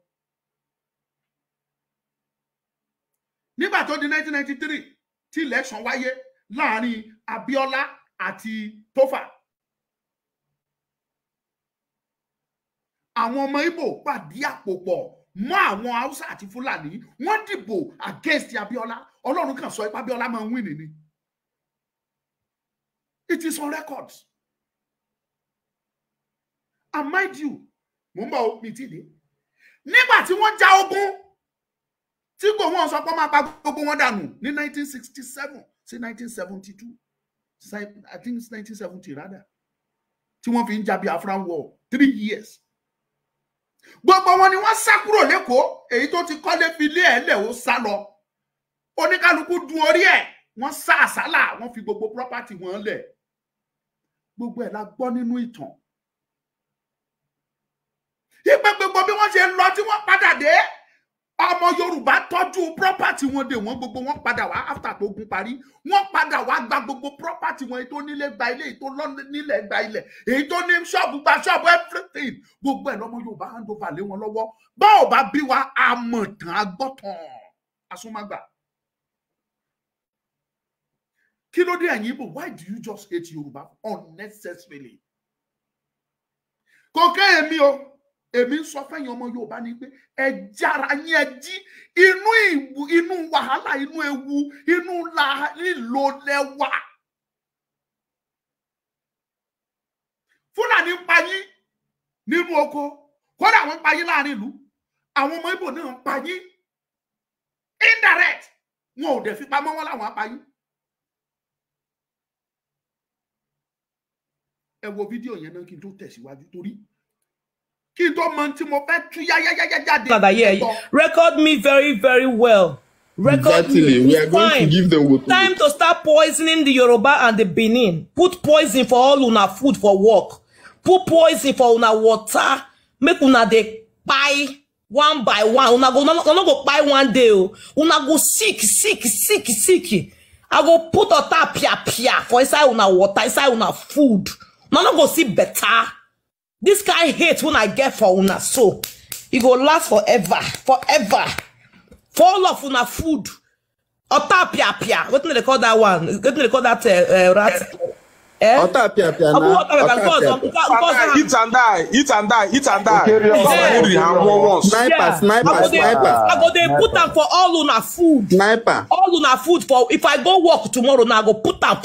nígbà tó di 1993 tí election wáyé láàrin Abíọ́lá àti Tófà àwọn ọmọ Ìgbò pàdé àpòpọ̀ mọ́ àwọn Haúsá àti Fúlàní wọ́n dìbò against Abíọ́lá Ọlọ́run kan sọ pé Abíọ́lá máa ń win ni. It is on record. And mind you, mo ń bọ̀ mi ti dé. Nígbà tí wọ́n já ogun, tí kò wọ́n sọ pé máa pa gbogbo wọn dànù ní 1967 sí 1972. I think it's 1970 rather. Tí wọ́n fi ń jà Biafran war 3 years. Gbogbo wọn ni wọ́n sá kúrò l'Ékòó, èyí tó ti kọ́lé fi lé ẹ̀lẹ́ ó sá lọ. Oníkálukú dun orí ẹ̀, wọ́n sá àsálà, wọ́n fi gbogbo property wọn lẹ̀. Gbogbo ẹ̀ la gbọ́ nínú ìtàn. Ìpè gbogbo bí wọ́n ṣe lọ tí wọ́n padà dé, ọmọ Yorùbá tọ́jú property wọn dé wọ́n gbogbo wọn padà wá after tó gun parí. Wọ́n padà wá gba gbogbo property wọn, èyí tó nílé gba ilé, èyí tó nílẹ̀ gba ilẹ̀, èyí tó ní ṣọ́ọ̀bù gba ṣọ́ọ̀bù everything. Gbogbo ẹ̀ lọ́mọ Yorùbá hand over lé wọn lọ́wọ́. Bá ò bá bí wa àmọ̀tàn agbọ́tàn asúnmágbà. Kí ló dé ẹ̀yin Ìgbò? Why do you just hate Yorùbá unnecessarily? Kò kẹ́ èmi o, èmi sọ fẹ́yìn ọmọ Yorùbá ni pé ẹ jára yín ẹ jí inú wàhálà, inú ewu, inú lílo lẹ́wà. Fúlàní ń pa yín nínú oko, kódà wọ́n ń pa yín láàrin ìlú. Àwọn ọmọ Ìgbò náà ń pa yín indirect. Wọn ò dẹ̀ fi pamọ́ wọn láwọn apá yín. Ẹ wo fídíò yẹn náà kí n tó tẹ̀síwájú torí kí n tó mọ tí mo fẹ́ tú yáyáyájáde. Record me very, very well. Record exactly. me. We are going to give them what time to start poisoning the Yoruba and the Benin. Put poison for all una food for work. Put poison for una water. Make una dey buy one by one. Una go buy one day. Una go sick. I go put water pia for inside una water, inside una food. Una go see better. This guy hates when I get for una so. It go last forever. For all of una food. Ota pia. What do they call that one? What do they call that rat? Ota pia. Eat and die. Sniper. I go they put them for all una food. Sniper. All una food for if I go work tomorrow now, I go put them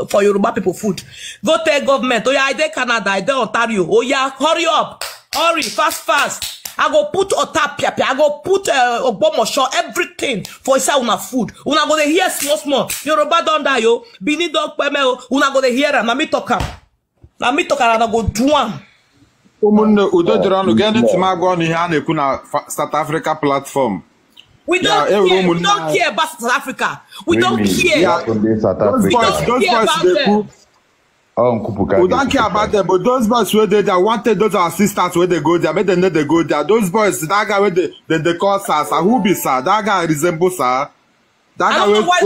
for Yoruba people food. Go tell government. Oh yeah, I dey Canada, I dey Ontario. Oh yeah, hurry up. Hurry, fast. I go put Otapia, I go put Ogbomosho, everything for inside una food. Una go dey hear small. Yoruba don die yo. Bini don peme o. Una go dey hear am. Na me talk am and I go do am. Umunne udodoranu get it ma go on here na eku na South Africa platform. We don't care about South Africa. We don't care. Those boys they cook. We don't care about them, but those boys where they wanted those assistants where they go there, but then they go there. Those boys, that guy where they call Sir, who be Sir? That guy resembles Sir. I don't know why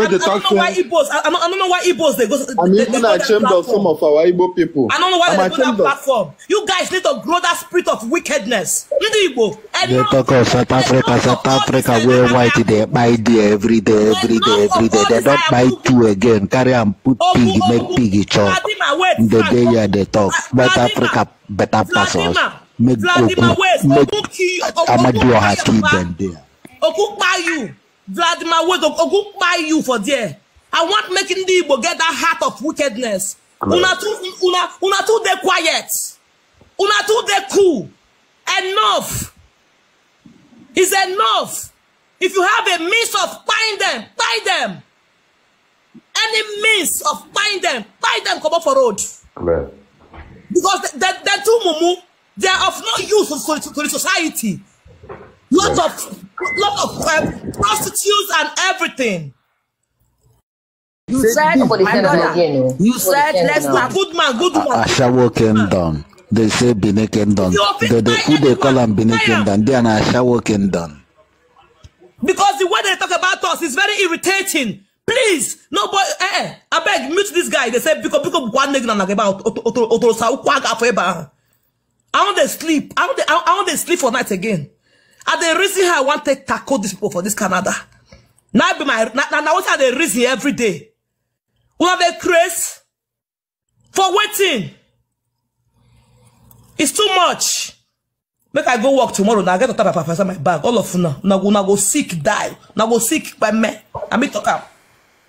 Igbos. I don't know why Igbos they go. I'm even ashamed of some of our Igbo people. I don't know why they go that platform. You guys need to grow that spirit of wickedness. They talk of South Africa where white they buy there every day. They don't buy two again. Carry and put pig, make piggy chop. The day they talk. But Africa better pass us. Make Amadou Haki them there. Occupy you. Vladimir Wade occupy you for there. I want making the Igbo get that heart of wickedness. Una too they quiet. Una too they cool. Enough. It's enough. If you have a means of buying them, buy them. Any means of buying them, come up for road. Right. Because they're too mumu. They are of no use to the society. Lot of prostitutes and everything. You said, my brother, you said, let's not. Good man. Ashawo came down. They say Bine came down. Who they call them Bine came down. They are Ashawo came down. Because the way they talk about us is very irritating. Please, nobody. I beg, mute this guy. They say because one nigga about I want to sleep. I want to sleep for night again. And the reason I want to tackle these people for this Canada. Now be my now what are the reason every day? We have a craze for waiting. It's too much. Make I go work tomorrow. Now I get to type of my bag. All of you now go sick, die. Now go sick by me. I mean talk up.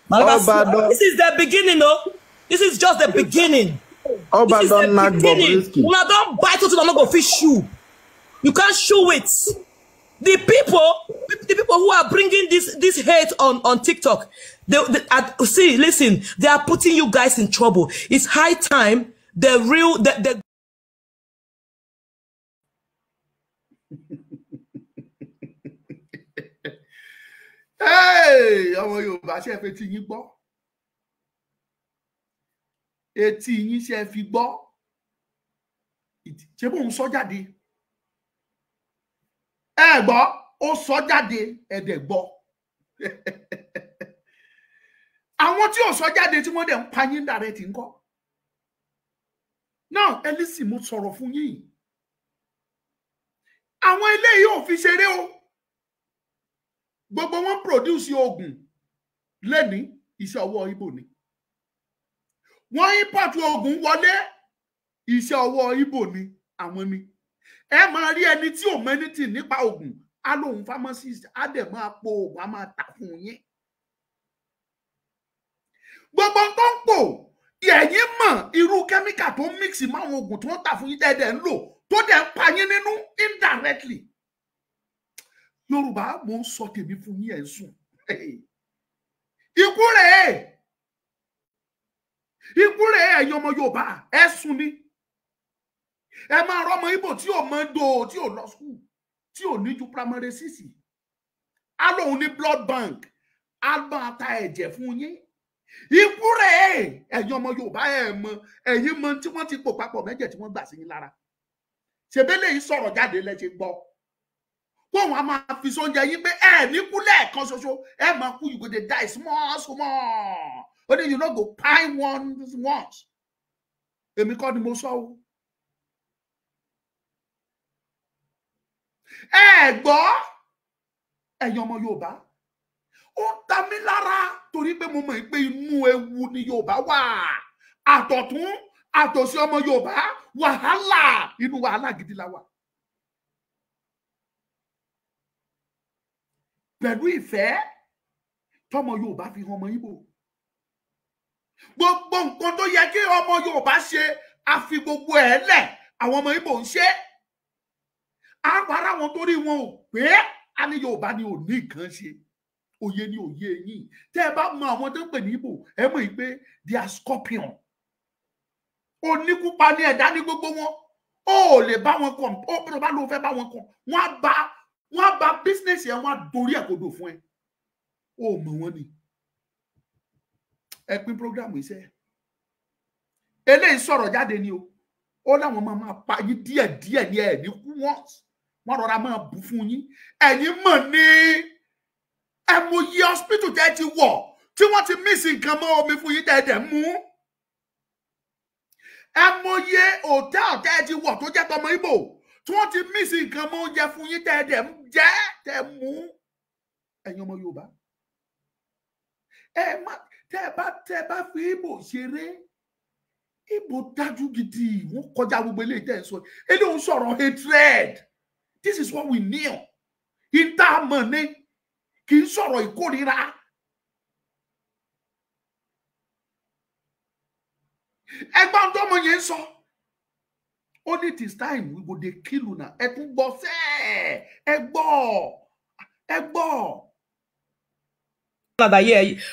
This is the beginning, no? This is just the beginning. This is the beginning. Una don't bite it, not go fish you. You can't show it. The people who are bringing this hate on TikTok, see, listen, they are putting you guys in trouble. It's high time the Hey, ọmọ Yorùbá ṣe fẹ́ tí yín gbọ́. Etí yín ṣe fi gbọ́. Ṣé bó ń sọ jáde? Ẹ gbọ́, ó sọ jáde, ẹ dẹ̀ gbọ́. Àwọn tí ò sọ jáde tí wọ́n dẹ̀ ń pa yín direct ńkọ́. Now, ẹ listen, mo sọ̀rọ̀ fún yín. Àwọn eléyìí ò fi ṣeré o. Gbogbo wọn produce oògùn lẹ́ni iṣẹ́ ọwọ́ Ìgbò ni. Wọ́n import oògùn wọlé iṣẹ́ ọwọ́ Ìgbò ni àwọn ni. Ẹ máa rí ẹni tí ò mọ anything nípa oògùn, á lóun pharmacist, á dẹ̀ máa po oògùn, á máa tà fún yín. Gbogbo tó ń pò, ẹ̀yin mọ̀ irú kẹ́míkà tó mix mọ́ àwọn oògùn tó ń tà fún yín dẹ̀ ń lò tó dẹ̀ ń pa yín nínú indirectly. Yorùbá mo ń sọ tèmi fún yín ẹ̀ sùn. Ikú rèé. Ikú rèé ẹ̀yin ọmọ Yorùbá ẹ̀ sùn ni. Ẹ máa rọ́mọ Ìgbò tí ò mọ do tí ò lọ school tí ò ní ju primary 6. Á lóun ní blood bank. Á bá ta ẹ̀jẹ̀ fún yín. Ikú rèé ẹ̀yin ọmọ Yorùbá ẹ̀ mọ ẹ̀yin mọ tí wọ́n ti pò papọ̀ mẹ́jẹ̀ tí wọ́n gbà sí yín lára. Ṣebélé yìí sọ̀rọ̀ jáde lẹ ṣe gbọ́. Wọ́n wá máa fi sóúnjẹ yín pé ẹ ní kú lẹ́ẹ̀kan ṣoṣo ẹ máa kú you go dey die small. Only you no go pine once. Èmi kọ́ ni mo sọ o. Ẹ gbọ́ ẹ̀yin ọmọ Yorùbá. Ó ta mí lára torí pé mo mọ̀ pé inú ewu ni Yorùbá wà. Àtọ̀tún àtòsí ọmọ Yorùbá wàhálà inú wàhálà gidi la wà. Pẹ̀lú ìfẹ́ tọmọ Yorùbá fi hàn ọmọ Ìgbò. Gbogbo nǹkan tó yẹ kí ọmọ Yorùbá ṣe àfi gbogbo ẹ̀ lẹ̀ àwọn ọmọ Ìgbò ń ṣe. Àwọn ará wọn torí wọn ò pé a ní Yorùbá ni ò ní nǹkan ṣe. Òye ni òye yín. Tẹ́ ẹ bá mọ àwọn tó ń pè ní Ìgbò ẹ mọ̀ pé they are scorpion. Oníkúpa ní ẹ̀dá ní gbogbo wọn. Ó lè bá wọn kàn ó bá ló fẹ́ bá wọn kàn. Wọ́n bá business yẹn wọ́n á dorí ẹ̀ kodò fún ẹ. Ó mọ̀ wọ́n ni. Ẹ pín program iṣẹ́. Eléyìí sọ̀rọ̀ jáde ni o. Ó láwọn máa pa yín díẹ̀díẹ̀ ní ẹ̀ ní kú wọ́n rọra máa bù fún yín. Ẹ̀yin mọ̀ ní ẹ mọ iye hospital tẹ́ ti wọ̀ tí wọ́n ti miss nǹkan mọ́ omi fún yín tẹ́ mú. Ẹ mọ iye hotel tẹ́ ti wọ̀ tó jẹ́ tọmọ Ìgbò tí wọ́n ti miss nǹkan mọ́ oúnjẹ fún yín tẹ́ mú. Ẹ̀yin ọmọ Yorùbá. Tẹ́ bá fi Ìgbò ṣeré. Ìgbò dájú gidi wọ́n kọjá gbogbo eléyìí tẹ́ sọ. Eléyìí ń sọ̀rọ̀ hatred. This is what we knew. Ìta mọ̀ ni kì í sọ̀rọ̀ ìkórìíra. Ẹgbọ́n tó mọ̀ yẹn sọ. Only it is time we go dey kill una. Ẹ tún gbọ́ sẹ́. Ẹ gbọ́.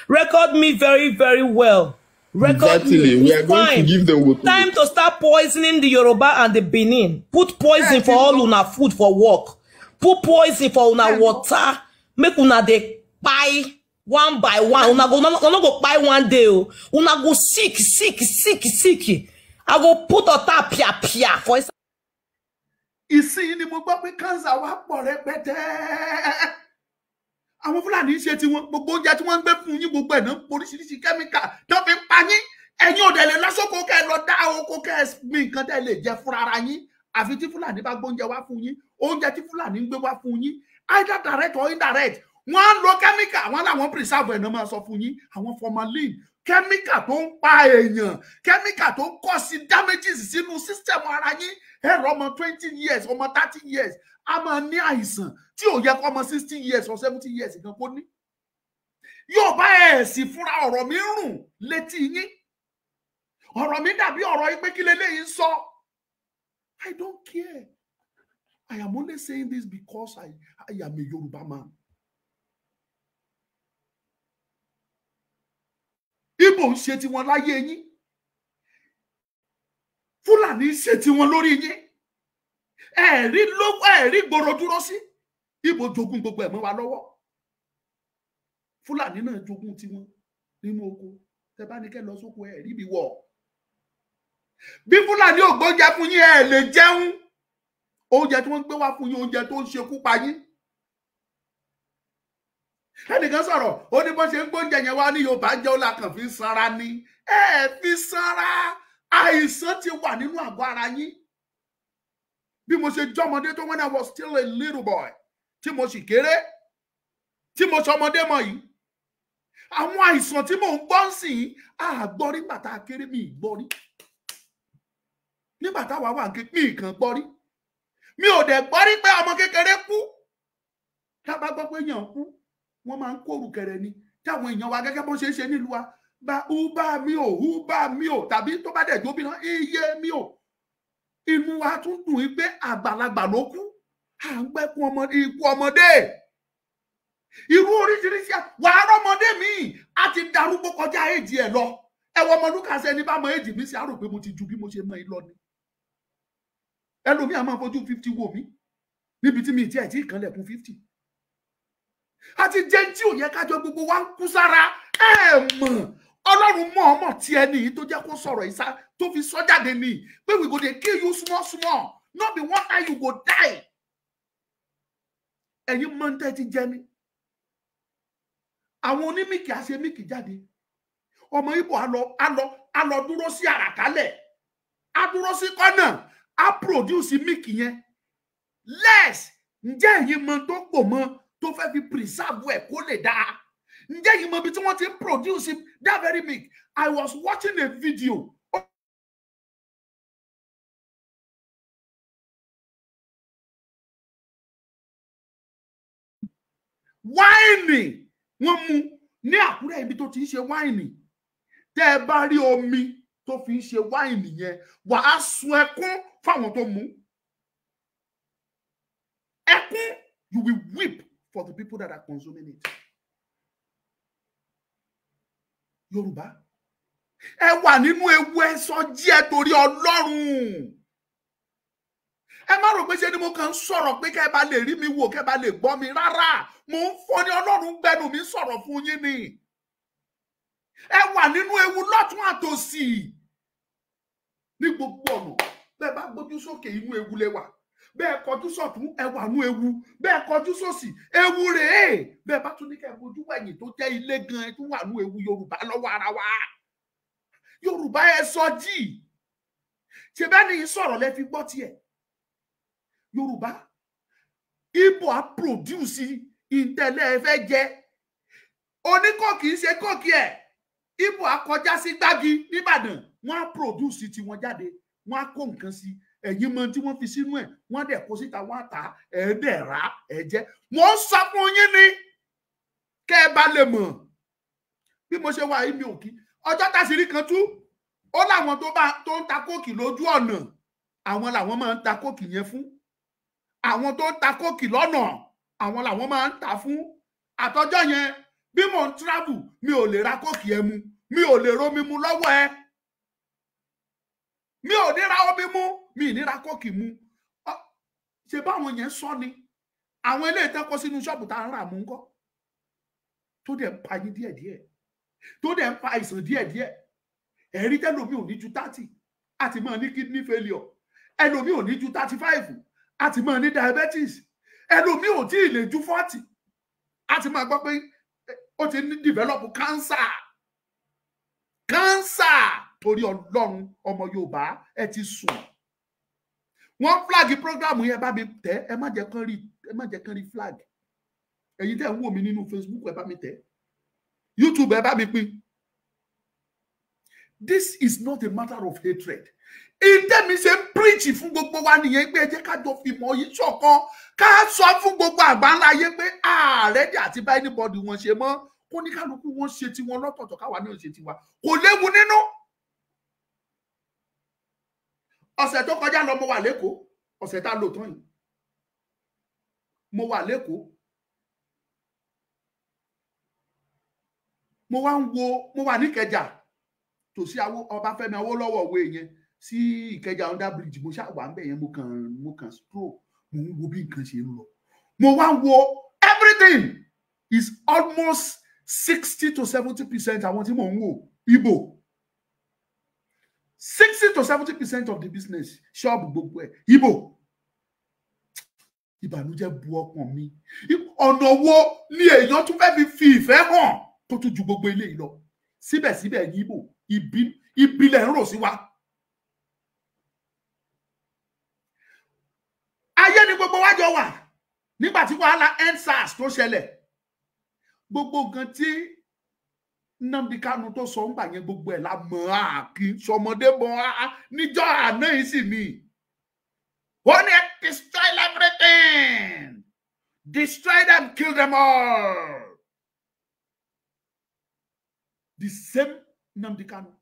Record me very, very well. Record exactly. We are going to give them time to start poisoning the Yoruba and the Benin. Put poison for all una food for work. Put poison for una water. Make una dey kpai one by one. Una go kpai one day. Una go sick. I go put ota pia for it. Ìsìn ni mo gbọ́ pé cancer wá pọ̀ rẹpẹtẹ. Àwọn Fúlàní ṣe tí wọ́n gbogbo oúnjẹ tí wọ́n ń gbé fún yín gbogbo ẹ̀ náà oríṣiríṣi kẹ́míkà tó fi pa yín. Ẹ̀yin ò dẹ̀ lè lọ́sọ̀kò kẹ́ lọ dá oko kẹ́ gbin nǹkan tẹ́ lè jẹ fúnra ara yín. Àfi tí Fúlàní bá gbóúnjẹ wá fún yín. Oúnjẹ tí Fúlàní ń gbé wá fún yín. Either direct or indirect. Wọ́n lo kẹ́míkà àwọn làwọn preserve ẹ̀ náà máa sọ fún yín. Àwọn formalin kẹ́míkà tó ń pa èèyàn. Kẹ́míkà tó ń kọ́ sí damages sínú system ara yín. Ẹ̀rọ ọmọ 20 years ọmọ 30 years. A máa ní àìsàn tí ò yẹ kó ọmọ 60 years or 70 years gan kó ní. Yóò bá ẹ̀ sì fúnra ọ̀rọ̀ mi rùn létí yín. Ọ̀rọ̀ mi dàbí ọ̀rọ̀ yín pé kí leléyìí ń sọ. I don't care. I am only saying this because I am a Yoruba man. Ìgbò ń ṣe tiwọn láyé yín. Fúlàní ṣe tiwọn lórí yín. Ẹ̀rí gbòòrò dúró sí. Ìgbò jogún gbogbo ẹ̀ mọ́ wa lọ́wọ́. Fúlàní náà jogún tiwọn nínú oko. Tẹ́ bá ní kẹ́ lọ sóko ẹ̀rí bí wọ̀. Bí Fúlàní ò gbóúnjẹ fún yín ẹ lè jẹun. Oúnjẹ tí wọ́n gbé wá fún yín oúnjẹ tó ń ṣekú pa yín. Ẹnìkan sọ̀rọ̀ ó ní bó ṣe ń gbóúnjẹ yẹn wá ní Yorùbá jẹ́ ó lákàn fi sanra ni. Ẹ fi sanra. Àìsàn ti wà nínú àgọ́ ara yín. Bí mo ṣe jọmọdé tó when I was still a little boy. Tí mo sì kéré. Tí mo ṣọmọdé mọ̀ yìí. Àwọn àìsàn tí mò ń gbọ́ sí àgbọ́ rí nígbà tá a kéré mi gbọ́ rí. Nígbà táwa wà ń ké mi kàn gbọ́ rí. Mi ò dẹ̀ gbọ́ rí pé ọmọ kékeré kú. Tá bá gbọ́ pé èèyàn kú, wọ́n máa ń kóru kẹrẹ ni. Táwọn èèyàn wa gẹ́gẹ́ bó ṣe ń ṣe nílùú wa. Bá mi ò tàbí tó bá dẹ̀ jóbi náà iye mi ò. Inú wa tún dùn yí pé àgbàlagbà ló kú. À ń gbẹ́kún ikú ọmọdé. Irú oríṣiríṣi wàá rọ́mọdé mi á ti darúgbó kọjá èjì ẹ̀ lọ. Ẹ wọ ọmọ Lucas ẹni bá mọ èjì mi sí àrò pé mo ti ju bí mo ṣe mọ ìlọ ni. Ẹlòmí a máa fojú 50 wò mí níbi tí mi ti ẹ̀ tí ìkànlẹ̀kùn 50. Àti jẹ́ tí ò yẹ kájọ gbogbo wa ń kú sára ẹ̀ mọ̀. Ọlọ́run mọ̀ ọmọ tí ẹni yìí tó jẹ́ kó sọ̀rọ̀ ìsá tó fi sọ jáde ní pé we go dey kill you small not be one time you go die. Ẹ̀yin mọ̀ ń tẹ́ ti jẹ ni. Àwọn onímìkì á ṣe míkì jáde. Ọmọ Ìgbò á lọ dúró sí àràkálẹ̀. Á dúró sí kọ́nà. Á produce míkì yẹn. Less ǹjẹ́ ẹ̀yin mọ̀ tó pò mọ́ tó fẹ́ fi preserve ẹ̀ kó lè dáa. Ǹjẹ́ ẹ̀yin mọ̀ bí tí wọ́n ti produce that very milk. I was watching a video. Wáìnì wọ́n mu ní Àkúrẹ́ ibi tó ti ń ṣe wáìnì. Tẹ́ ẹ bá rí omi tó fi ń ṣe wáìnì yẹn, wà á sun ẹkún fáwọn tó mu. Ẹkún, you will weep for the people that are consuming it. Yorùbá, ẹ wà nínú ewu ẹ sọ díẹ̀ torí Ọlọ́run. Ẹ má rò pé ṣe ni mo kàn ń sọ̀rọ̀ pé kẹ́ bá lè rí mi wò kẹ́ bá lè gbọ́ mi rárá. Mo ń fọ́ ní Ọlọ́run gbẹnu mi sọ̀rọ̀ fún yín ni. Ẹ wà nínú ewu lọ́tún àtòsì. Ní gbogbo ọ̀nà, bẹ́ẹ̀ bá gbójú sókè inú ewu lẹ wà. bẹ́ẹ̀ kọjú sọ̀tún ẹ wà nú ewu, bẹ́ẹ̀ kọjú sósì ewu rèé, bẹ́ẹ̀ bá tún ní kẹ́ bojú wẹ̀yìn tó jẹ́ ilé gan ẹ tún wà nú ewu. Yorùbá lọ́wọ́ ara wa, Yorùbá ẹ sọ jí, ṣe bẹ́ẹ̀ ni sọ̀rọ̀ lẹ fi gbọ́ tiẹ̀. Yorùbá Igbo á produce ìtẹ̀lẹ̀ ẹ fẹ́ jẹ, oníkókì ń ṣe kókì ẹ̀, Igbo á kọjá sí Gbági nìbàdàn, wọ́n á produce tiwọn jáde, wọ́n á kó nǹkan sí, ẹ̀yin mọ tí wọ́n fi sínú ẹ̀, wọ́n dẹ̀ kó síta, wọ́n á tà, ẹ̀ẹ́dẹ̀ rà ẹ̀jẹ̀. Mo ń sọ fún yín ni kẹ́ ẹ bá lè mọ̀ bí mo ṣe wà yìí mi ò kí. Ọjọ́ tàṣírí kan tú, ó láwọn tó ń ta kókì lójú ọ̀nà, àwọn làwọn máa ń ta kókì yẹn fún. Àwọn tó ń ta kókì lọ́nà, àwọn làwọn máa ń ta fún. Àtọjọ́ yẹn bí mo ń travel, mi ò lè ra kókì ẹ mu, mi ò lè romi mu lọ́wọ́ ẹ, mi ò ní ra omi mu, mi ò ní ra kókì mu. Ṣé báwọn yẹn sọ ni àwọn eléyìí tán kó sínú ṣọ́ọ̀bù tá ń rà mú ńkọ́, tó dẹ̀ ń pa yín díẹ̀díẹ̀, tó dẹ̀ ń pa àìsàn díẹ̀díẹ̀. Ẹ̀rí tẹ́lómi ò ní ju 30 àti máa ní kidney failure, ẹlòmí ò ní ju 35 àti máa ní diabetes, ẹlòmí ò tí ì lè ju 40 àti máa gbọ́ pé ó ti ní develop cancer. Torí Ọlọ́run ọmọ Yorùbá ẹ ti sùn. Wọ́n flag program yẹn, bá mi tẹ̀, ẹ má jẹ́ kán rí flag. Ẹ̀yin tẹ́ ń wò mí nínú Facebook ẹ bá mi tẹ̀, YouTube ẹ bá mi pín. This is not a matter of hatred. Ìtẹ́mi ṣe ń preach fún gbogbo wa nìyẹn pé ẹ jẹ́ ká jọ fìmọ̀ yìí ṣọ̀kan, ká sọ fún gbogbo àgbáńlá ayé pé ààrẹ dì àti bá anybody wọn ṣe mọ́, kó ní kálukú wọn ṣe tiwọn lọ́tọ̀ọ̀tọ̀, káwa náà ṣe tiwa, kò léwu nínú. Ọ̀sẹ̀ tó kọjá lọ mo wà lÉkòó, ọ̀sẹ̀ tá lò tán yìí mo wà lÉkòó, mo wà ní Ìkẹjà tòsí Ọbáfẹ́mi Awólọ́wọ̀ òwe yẹn sí Ìkẹjà under bridge. Mo ṣáà wà ń bẹ̀ yẹn, mo kàn stroke, mo ń wo bí nǹkan ṣe ń lọ, mo wá ń wo everything is almost 60 to 70% àwọn tí mò ń wò Igbo. 60 to 70% of the business shop gbogbo ẹ̀ Igbo. Ìbànújẹ́ bu ọkàn mi. Ọ̀nà wo ni èèyàn tún fẹ́ fi ìfẹ́ hàn tó tún ju gbogbo eléyìí lọ? Síbẹ̀síbẹ̀ ní Igbo ìbílẹ̀ ń rò sí wa. Ayé ni gbogbo wa jọ wà nígbà tí wàhálà EndSARS tó ṣẹlẹ̀. Gbogbo nǹkan tí Nnamdi Kanu tó sọ ń gbà yẹn gbogbo ẹ̀ la mọ̀ á, kì í sọmọdé bọ̀ níjọ́ àná yìí sì ni. Wọ́n ní destroy everything, destroy them, kill them all. The same Nnamdi Kanu.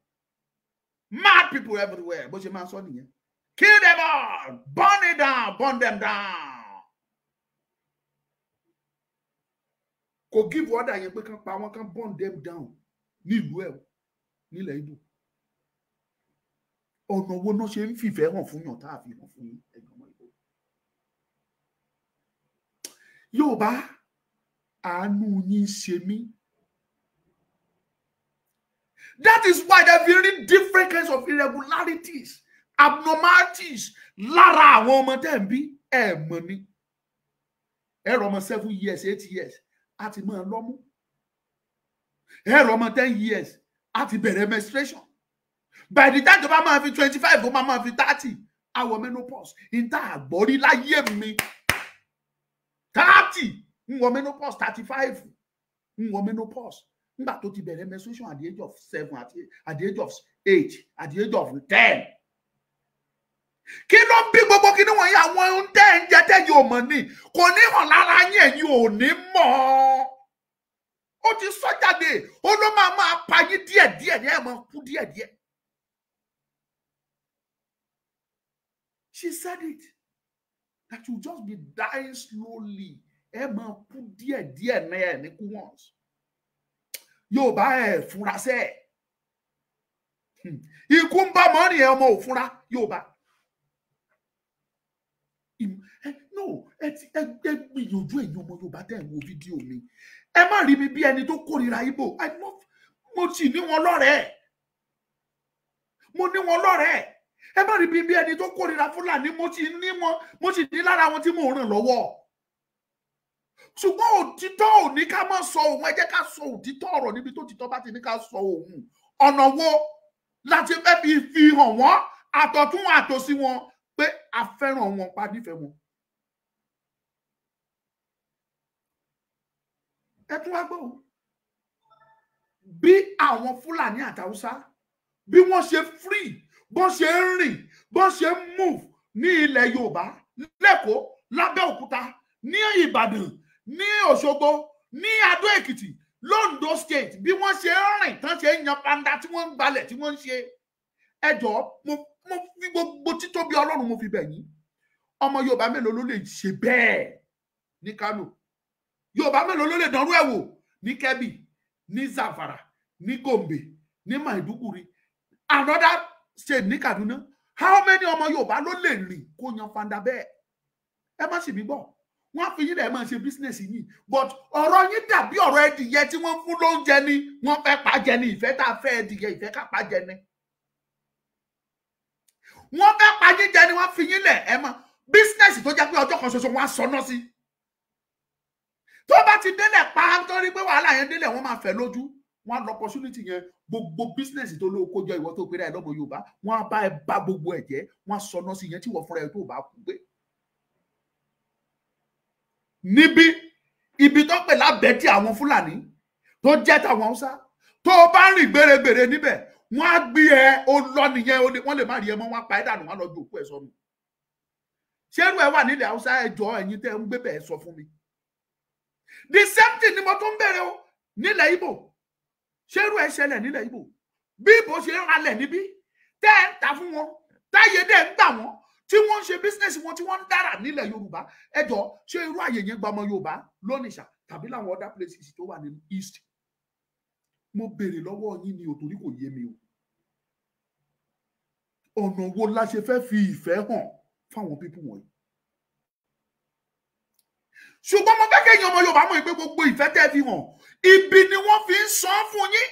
Mad people everywhere. Bó ṣe máa sọ nìyẹn. Kill them all, burn it down, burn them down. Kò give order yẹn pé kán pa wọ́n, kán burn them down nílùú ẹ̀ nílẹ̀ Ìgbò. Ọ̀nà wo náà ṣe ń fìfẹ́ hàn fún yàn tá a fi hàn fún ẹ̀gbọ́n ọmọ Ìgbò. Yorùbá àánú yín ṣe mí. That is why there are very different kinds of irregularities, abnormalities lára àwọn ọmọ tẹ́ ń bí ẹ̀ mọ̀ ni. Ẹ̀rọ ọmọ 7 years, 8 years àti máa lọ́mú. Ẹ̀rọ ọmọ 10 years àti bẹ̀rẹ̀ menstruation. By the time tó bá máa fi 25 tó máa fi 30 àwọ̀ menopause. Ìta àgbọ̀rí láyé mi 30 ń wọ menopause, 35 ń wọ menopause. Nígbà tó ti bẹ̀rẹ̀ menstruation at the age of 7, at the age of 8, at the age of 10. Kí ló ń bí gbogbo kí ni wọ̀nyí àwọn ohun tẹ́ ń jẹ tẹ́ yóò mọ̀ ni kò ní hàn lára yín, ẹ̀yin ò ní mọ̀. Ó ti sọ jáde, ó ló máa pa yín díẹ̀díẹ̀ ní ẹ̀ máa kú díẹ̀díẹ̀. She said it, that you just be dying slowly. Ẹ máa kú díẹ̀díẹ̀ ní ẹ̀ ní kú once. Yorùbá ẹ̀ fúnra sẹ́. Ikú ń bá mọ́rin ẹ̀ ọmọ òfúnra Yorùbá. No, ẹ gbìyànjú ẹ̀yin ọmọ Yorùbá tẹ́ ń wo fídíò mi. Ẹ má rí mi bí ẹni tó kórìíra Igbo. Mo sì ní wọn lọ́rẹ̀ẹ́. Mo ní wọn lọ́rẹ̀ẹ́. ẹ má rí bí ẹni tó kórìíra Fúlàní mo ti ní lára wọn tí mo ràn lọ́wọ́. Ṣùgbọ́n òtítọ́ ò ní ká má sọ òun, ẹ jẹ́ ká sọ òtítọ́ ọ̀rọ̀ níbi tó títọ́ bá ti ní ká sọ òun. Ọ̀nà wo láti fẹ́ fi hàn wọ́n àtọ̀tún àtòsí wọn pé a fẹ́ràn wọn, pa nífẹ̀ẹ́ wọn. Ẹ tún wá gbọ́ bí àwọn Fúlàní àti Haúsá bí wọ́n ṣe free, bọ́n ṣe ń rìn, bọ́n ṣe ń move ní ilẹ̀ Yorùbá, l'Ékòó, l'Abẹ́òkúta, ní Ìbàdàn, ní Òṣogbo, ní Adó Èkìtì, l'Ondo State, bí wọ́n ṣe ń rìn tán ṣe ń yan panda tí wọ́n ń gbalẹ̀ tí wọ́n ń ṣe. Ẹ jọ̀ọ́ mo fi gbogbo títóbi Ọlọ́run mo fi bẹ̀ yín. Ọmọ Yorùbá mélòó ló lè ṣe bẹ́ẹ̀ ní Kánò? Yorùbá mélòó ló lè dánrú ẹ̀ wò ní Kẹ́bì, ní Zamfara, ní Gombe, ní Maiduguri, another state ní Kaduna? How many ọmọ Yorùbá ló lè rìn kó yan fanda bẹ́ẹ̀? Ẹ má sì mí gbọ́, wọ́n á fi yín lẹ̀ máa ṣe business yìí, but ọ̀rọ̀ yín dàbí ọ̀rọ̀ ẹdìyẹ tí wọ́n fún lóúnjẹ ni, wọ́n fẹ́ pa jẹ ni, ìfẹ́ tá a fẹ́ ẹdìyẹ, ìfẹ́ ká pa jẹ ni. Wọ́n fẹ́ pa yín jẹ ni, wọ́n fi yín lẹ̀ ẹ mọ̀ business tó jẹ́ pé ọjọ́ kan ṣoṣo wọ́n á sọná sí. Tó bá ti délẹ̀ pa nítorí pé wàhálà yẹn délẹ̀ wọ́n máa fẹ́ lójú, wọ́n á lọ opportunity yẹn, gbogbo business tó ló kójọ ìwọ tó péré ẹ lọ́mọ Yorùbá, wọ́n á bá ẹ bá gbogbo ẹ̀ jẹ́, wọ́n á sọná sí yẹn tí wọ́n fúnra ẹ tó bá kú gbé. Níbi ibi tó pè lábẹ́tì àwọn Fúlàní tó jẹ́ tàwọn Haúsá, tó bá rìn gbèrègbèrè níbẹ̀, wọ́n á gbé ẹ ó lọ nìyẹn, wọ́n lè má rí ẹ mọ́, wọ́n á pa ẹ́ dànù, wọ́n á lọ ju òkú ẹ sọnù. Ṣérú ẹ wà nílẹ̀ Haúsá, ẹ jọ̀ọ́ ẹ̀yin tẹ́ ń gbé bẹ́ẹ̀ sọ fún mi. The same thing ni mo tún bẹ̀rẹ̀ o nílẹ̀ Ìgbò. Ṣérú ẹ ṣẹlẹ̀ nílẹ̀ Ìgbò? Bí Ìgbò ṣe ń halẹ̀ níbí, tẹ́ ẹ ń ta fún wọn, táyé dẹ̀ ń gbà wọ́n, tí wọ́n ń ṣe business wọn tí wọ́n ń dára nílẹ̀ Yorùbá. Ẹ jọ̀ọ́ ṣé irú àyè yẹn gba ọmọ Yorùbá lónìṣà tàbí láwọn other places tó wà ní East? Mo béèrè lọ́wọ́ yín ni o, torí kò yé mi o. Ọ̀nà wo la ṣe fẹ́ fi ìfẹ́ hàn fáwọn pípù wọ̀nyí? Ṣùgbọ́n mo fẹ́ kẹ́yìn ọmọ Yorùbá mọ̀ pé gbogbo ìfẹ́ tẹ́ fi hàn, ibi ni wọ́n fi ń san fún yín.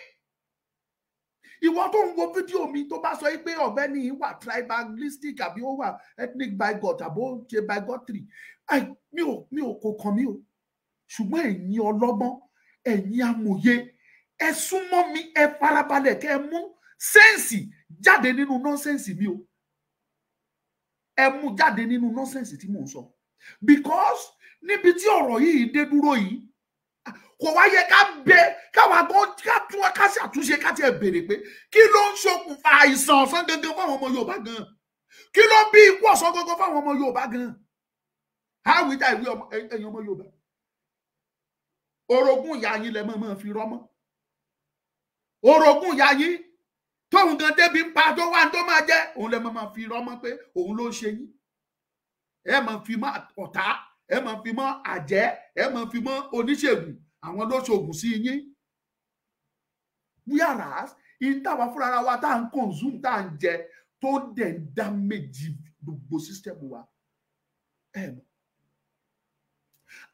Ìwọ tó ń wo fídíò mi tó bá sọ pé ọ̀gbẹ́ni wà tribalistic àbí ó wà ethnic bigot àbí ó ṣe bigotry, mi ò kò kàn mí o. Ṣùgbọ́n ẹ̀yin ọlọ́gbọ́n, ẹ̀yin amòye, ẹ súnmọ́ mi, ẹ farabalẹ̀ kẹ́ ẹ mú sẹ́ǹsì jáde nínú nọ́sẹ̀nsì mi o. Ẹ mú jáde nínú nọ́sẹ̀nsì tí mò ń sọ. Because níbi tí ọ̀rọ̀ yìí dé dúró yìí, kò wá yẹ káwa gan ká ṣàtúnṣe ká tiẹ̀ béèrè pé kí ló ń ṣokùnfà àìsàn ọ̀sán gangan fáwọn ọmọ Yorùbá gan? Kí ló bí ikú ọ̀sán gangan fáwọn ọmọ Yorùbá gan? Àwíjà ìwé ẹ̀yin ọmọ Yorùbá. Orogún ìyá yín lẹ máa fi rọ́mọ́. Orogún ìyá yín tóun gan débi ń pa tó wà tó máa jẹ́, òun lẹ máa fi rọ́mọ́ pé òun ló ń ṣe yín. Ẹ máa fi mọ́ ọ̀tá, ẹ máa fi mọ́ àjẹ́, ẹ máa fi mọ́ oníṣègùn, àwọn ló ṣoògùn sí yín. Whereas ìtawà fúnra wa tá à ń consume, tá à ń jẹ, tó dẹ̀ ń dá méjì gbogbo system wa.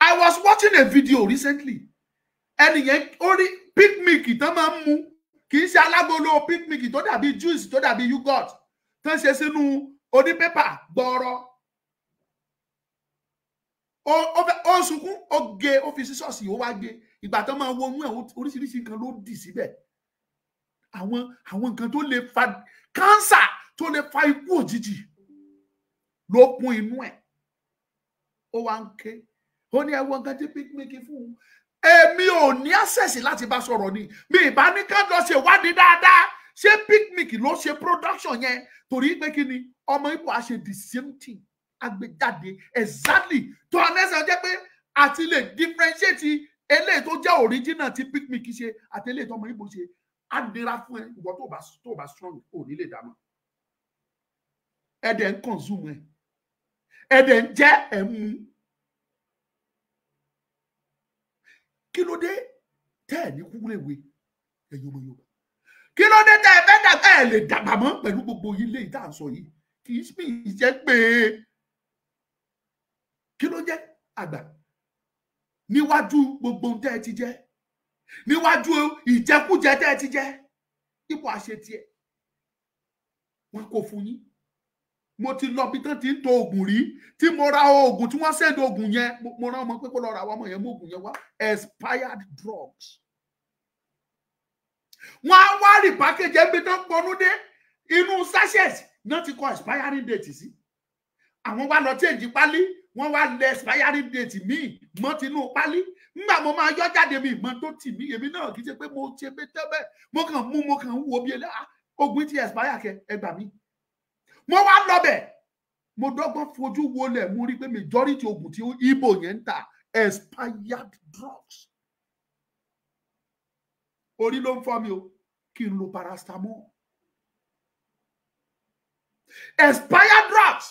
I was watching a video recently. Ẹni yẹn ó rí picnic tán máa ń mu, kì í ṣe alágolo picnic tó dàbí juice tó dàbí yogurt tán ṣe sínú onípépà gbọ́ọ̀rọ̀. Ó sunkún, ó gé, ó fi sí ṣọ́ọ̀ṣì, ó wá gé. Ìgbà tó máa wọnú ẹ̀ oríṣiríṣi nǹkan ló dì síbẹ̀. Àwọn nǹkan tó lè fa cancer, tó lè fa ikú òjijì ló kún inú ẹ̀. Ó wá ń ké. Ó ní ẹwọ nǹkan tí picnic fún un. Èmi ò ní access láti bá sọ̀rọ̀ ni. Mi ìbá ní ká lọ ṣe ìwádìí dáadáa. Ṣé picnic ló ṣe production yẹn? Torí pé kí ni ọmọ Ìgbò á ṣe the same thing. Agbèjáde exactly tó anẹ́sàn jẹ́ pé àti lè differentiate eléyìí tó jẹ́ original tí picnic ṣe àti eléyìí tó ọmọ Ìgbò ṣe á nira fún ẹ ìwọ tó bá strong ò ní lè dáná. Ẹ̀dẹ̀ ń consume ẹ̀dẹ̀ ń jẹ́ ẹ̀ mú. Kí ló dé tẹ́ ẹ̀ ní kúkúrú ìwé ẹ̀yin ọmọ Yorùbá? Kí ló dé tẹ́ ẹ fẹ́ dàgbà ẹ̀ lè dàgbà mọ́ pẹ̀lú gbogbo ilé ìta sọ yìí? Kì í sì jẹ́ pé kí ló jẹ́ àgbà níwájú gbogbo tẹ́ ẹ ti jẹ́, níwájú ìjẹkújẹ tẹ́ ẹ ti jẹ́, ipò àṣetì ẹ̀ wọ́n kò fún yín, mo ti lọ bí tán ti ń to oògùn rí tí mo ra oògùn tí wọ́n sẹ́ndì oògùn yẹn mo rán ọmọ pé kó lọ ra àwọn ọmọ yẹn mú oògùn yẹn wá expired drugs. wọ́n á wá rí package ẹbí tán pọnú dé inú sachet náà ti kọ expiring date sí. àwọn wá lọ change pálí wọ́n wá lẹ expiring date míì mọ́ tinú pálí nígbà mo máa yọ jáde mi ìmọ̀ tó tì mí èmi náà kì í ṣe pé mo ṣe pé tẹ́bẹ̀ mo kàn ń wo bí ẹlẹ́ oògùn ti expire kẹ ẹgbà mi. mo wá lọ́bẹ̀ mo dọ́gbọ́n fojú wọlé mo rí pé majority oògùn tí Igbo yẹn ń ta expired drugs. orí ló ń fọ́ mi o kí n lo paracetamol. expired drugs.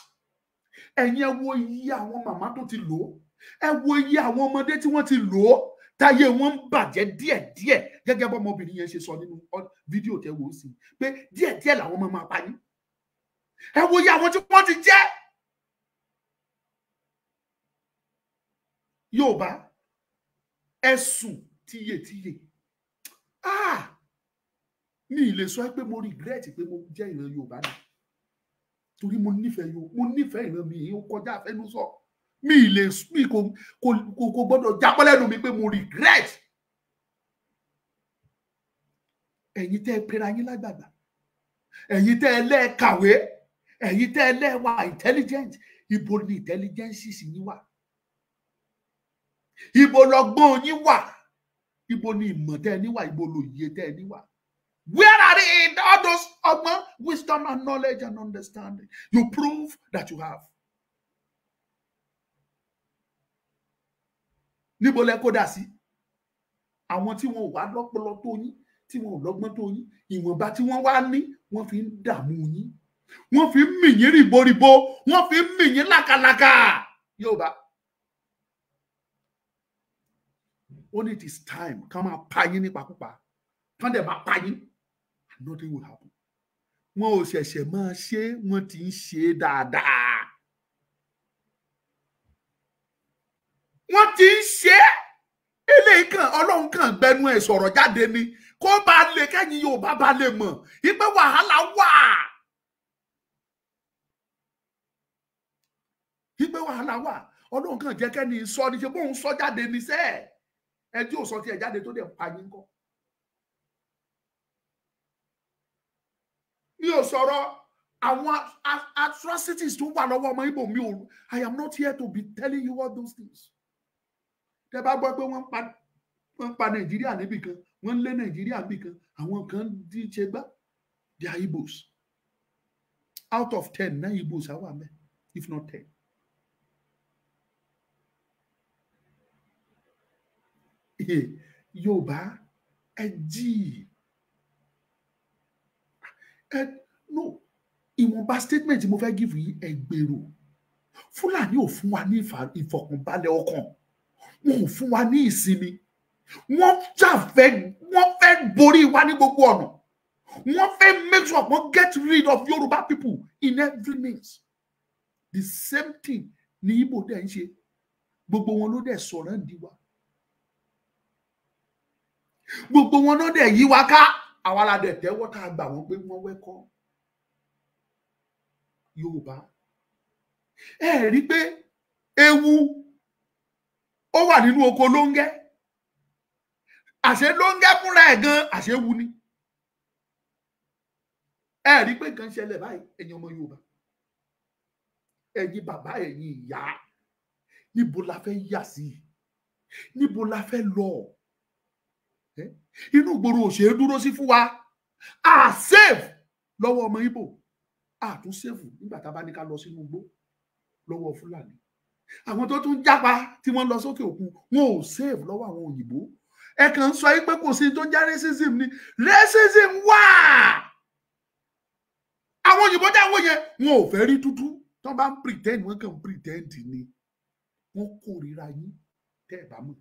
ẹ̀yin ẹ wo iye àwọn màmá tó ti lò ó ẹ wo iye àwọn ọmọdé tí wọ́n ti lò ó táyé wọn ń bàjẹ́ díẹ̀díẹ̀ gẹ́gẹ́ bọ́ ọmọbìnrin yẹn ṣe sọ nínú fídíò tẹ́ wò ó sí pé díẹ̀díẹ̀ làwọn ọmọ máa pa yín. ẹ wo iye àwọn tí wọ́n ti jẹ́. Yorùbá ẹ̀sùn tíyetíye mi ì lè sọ pé mo regret pé mo jẹ́ ìran Yorùbá ni torí mo nífẹ̀ẹ́ ìran mi ó kọjá àfẹnusọ mi ì lè mi kò gbọ́dọ̀ jápọ́ lẹ́nu mi pé mo regret. ẹ̀yin tẹ́ ẹ pera yín lágbàgbà ẹ̀yin tẹ́ ẹ lẹ́ẹ̀kàwé ẹ̀yin tẹ́ ẹ lẹ́ẹ̀wà intelligent ibo ni intelligence sì yín wà ibo lọ́gbọ́n yín wà ibo ni ìmọ̀ tẹ́ ẹ níwà ibo lòye tẹ́ ẹ níwà. Where are they in all those wisdom and knowledge and understanding you prove that you have? Níbo lẹ kó dà sí? Àwọn tí wọn ò wá lọ́pọlọ tó yín, tí wọn ò lọ́gbọ́n tó yín, ìwọ̀nba tí wọ́n wá ní, wọ́n fi ń dààmú yín. Wọ́n fi ń mì yín rìbòrìbò, wọ́n fi ń mì yín lákàlàkà. Yorùbá. When it is time, ká máa pa yín nípakúpa. Kán dẹ̀ máa pa yín. Nothing will happen. Wọn ò ṣẹ̀ṣẹ̀ máa ṣe, wọ́n ti ń ṣe dáadáa. Wọ́n ti ń ṣe eléyìí kan Ọlọ́run kan gbẹnu ẹ̀ sọ̀rọ̀ jáde ni kó bá lè kẹ́yìn Yorùbá bá lè mọ̀ ìpè wàhálà wà. Ìpè wàhálà wà. Ọlọ́run kan jẹ́ kẹ́ni sọ ní ṣe bóun sọ jáde ní sẹ́ẹ̀. Ẹjọ́ sọ tí ẹ jáde tó dẹ̀ pa yín kọ́. Mi ò sọ̀rọ̀ àwọn atrocities tó wà lọ́wọ́ ọmọ Igbo mi ò. I am not here to be telling you all those things. Tẹ́ bá gbọ́ pé wọ́n pa Nàìjíríà níbì kan, wọ́n lé Nàìjíríà níbì kan, àwọn kan di ṣe gbá. They are Igbos. Out of 10, 9 Igbos are wà mẹ́, if not 10. Yorùbá ẹ jí. No, ìwọ̀nba statement mo fẹ́ give yìí ẹ gbèrò. Fúlàní ò fún wa ní ìfọ̀kànbalẹ̀ ọkàn. Wọn ò fún wa ní ìsinmi. Wọ́n fẹ́ borí wa ní gbogbo ọ̀nà. Wọ́n fẹ́ make sure wọ́n get rid of Yoruba people in every means. The same thing ni Igbo dẹ̀ ń ṣe. Gbogbo wọn ló dẹ̀ sọ̀rọ̀ ń di wa. Gbogbo wọn náà dẹ̀ yí wa ká. Àwa la dẹ̀ tẹ́wọ́ tá a gbà wọ́n pé wọ́n wẹ́kọ́. Yorùbá. Ẹ rí pé ewu ó wà nínú oko lóńgẹ́. Àṣé lóńgẹ́ fúnra ẹ̀ gan àṣé wu ni. Ẹ rí pé nǹkan ṣẹlẹ̀ báyìí ẹ̀yin ọmọ Yorùbá. Ẹ̀yin bàbá ẹ̀yin ìyá. Níbo la fẹ́ yà sí? Níbo la fẹ́ lọ? Inú ìgboro ò ṣe é dúró sí fún wa. A save lọ́wọ́ ọmọ Igbo. A tún save nígbà tá a bá ní ká lọ sínú igbó lọ́wọ́ Fúlàní. Àwọn tó tún jápa tí wọ́n lọ sókè òkun wọn ò save lọ́wọ́ àwọn òyìnbó. Ẹ kàn ń sọ pé kò sí tó jẹ́ racism ni. Racism wà. Àwọn òyìnbó dáwọ́ yẹn wọn ò fẹ́ rí tútú. Tó bá ń pretend wọ́n kàn ń pretend ni. Wọ́n kórìíra yín tẹ́ ẹ̀ bá mọ̀.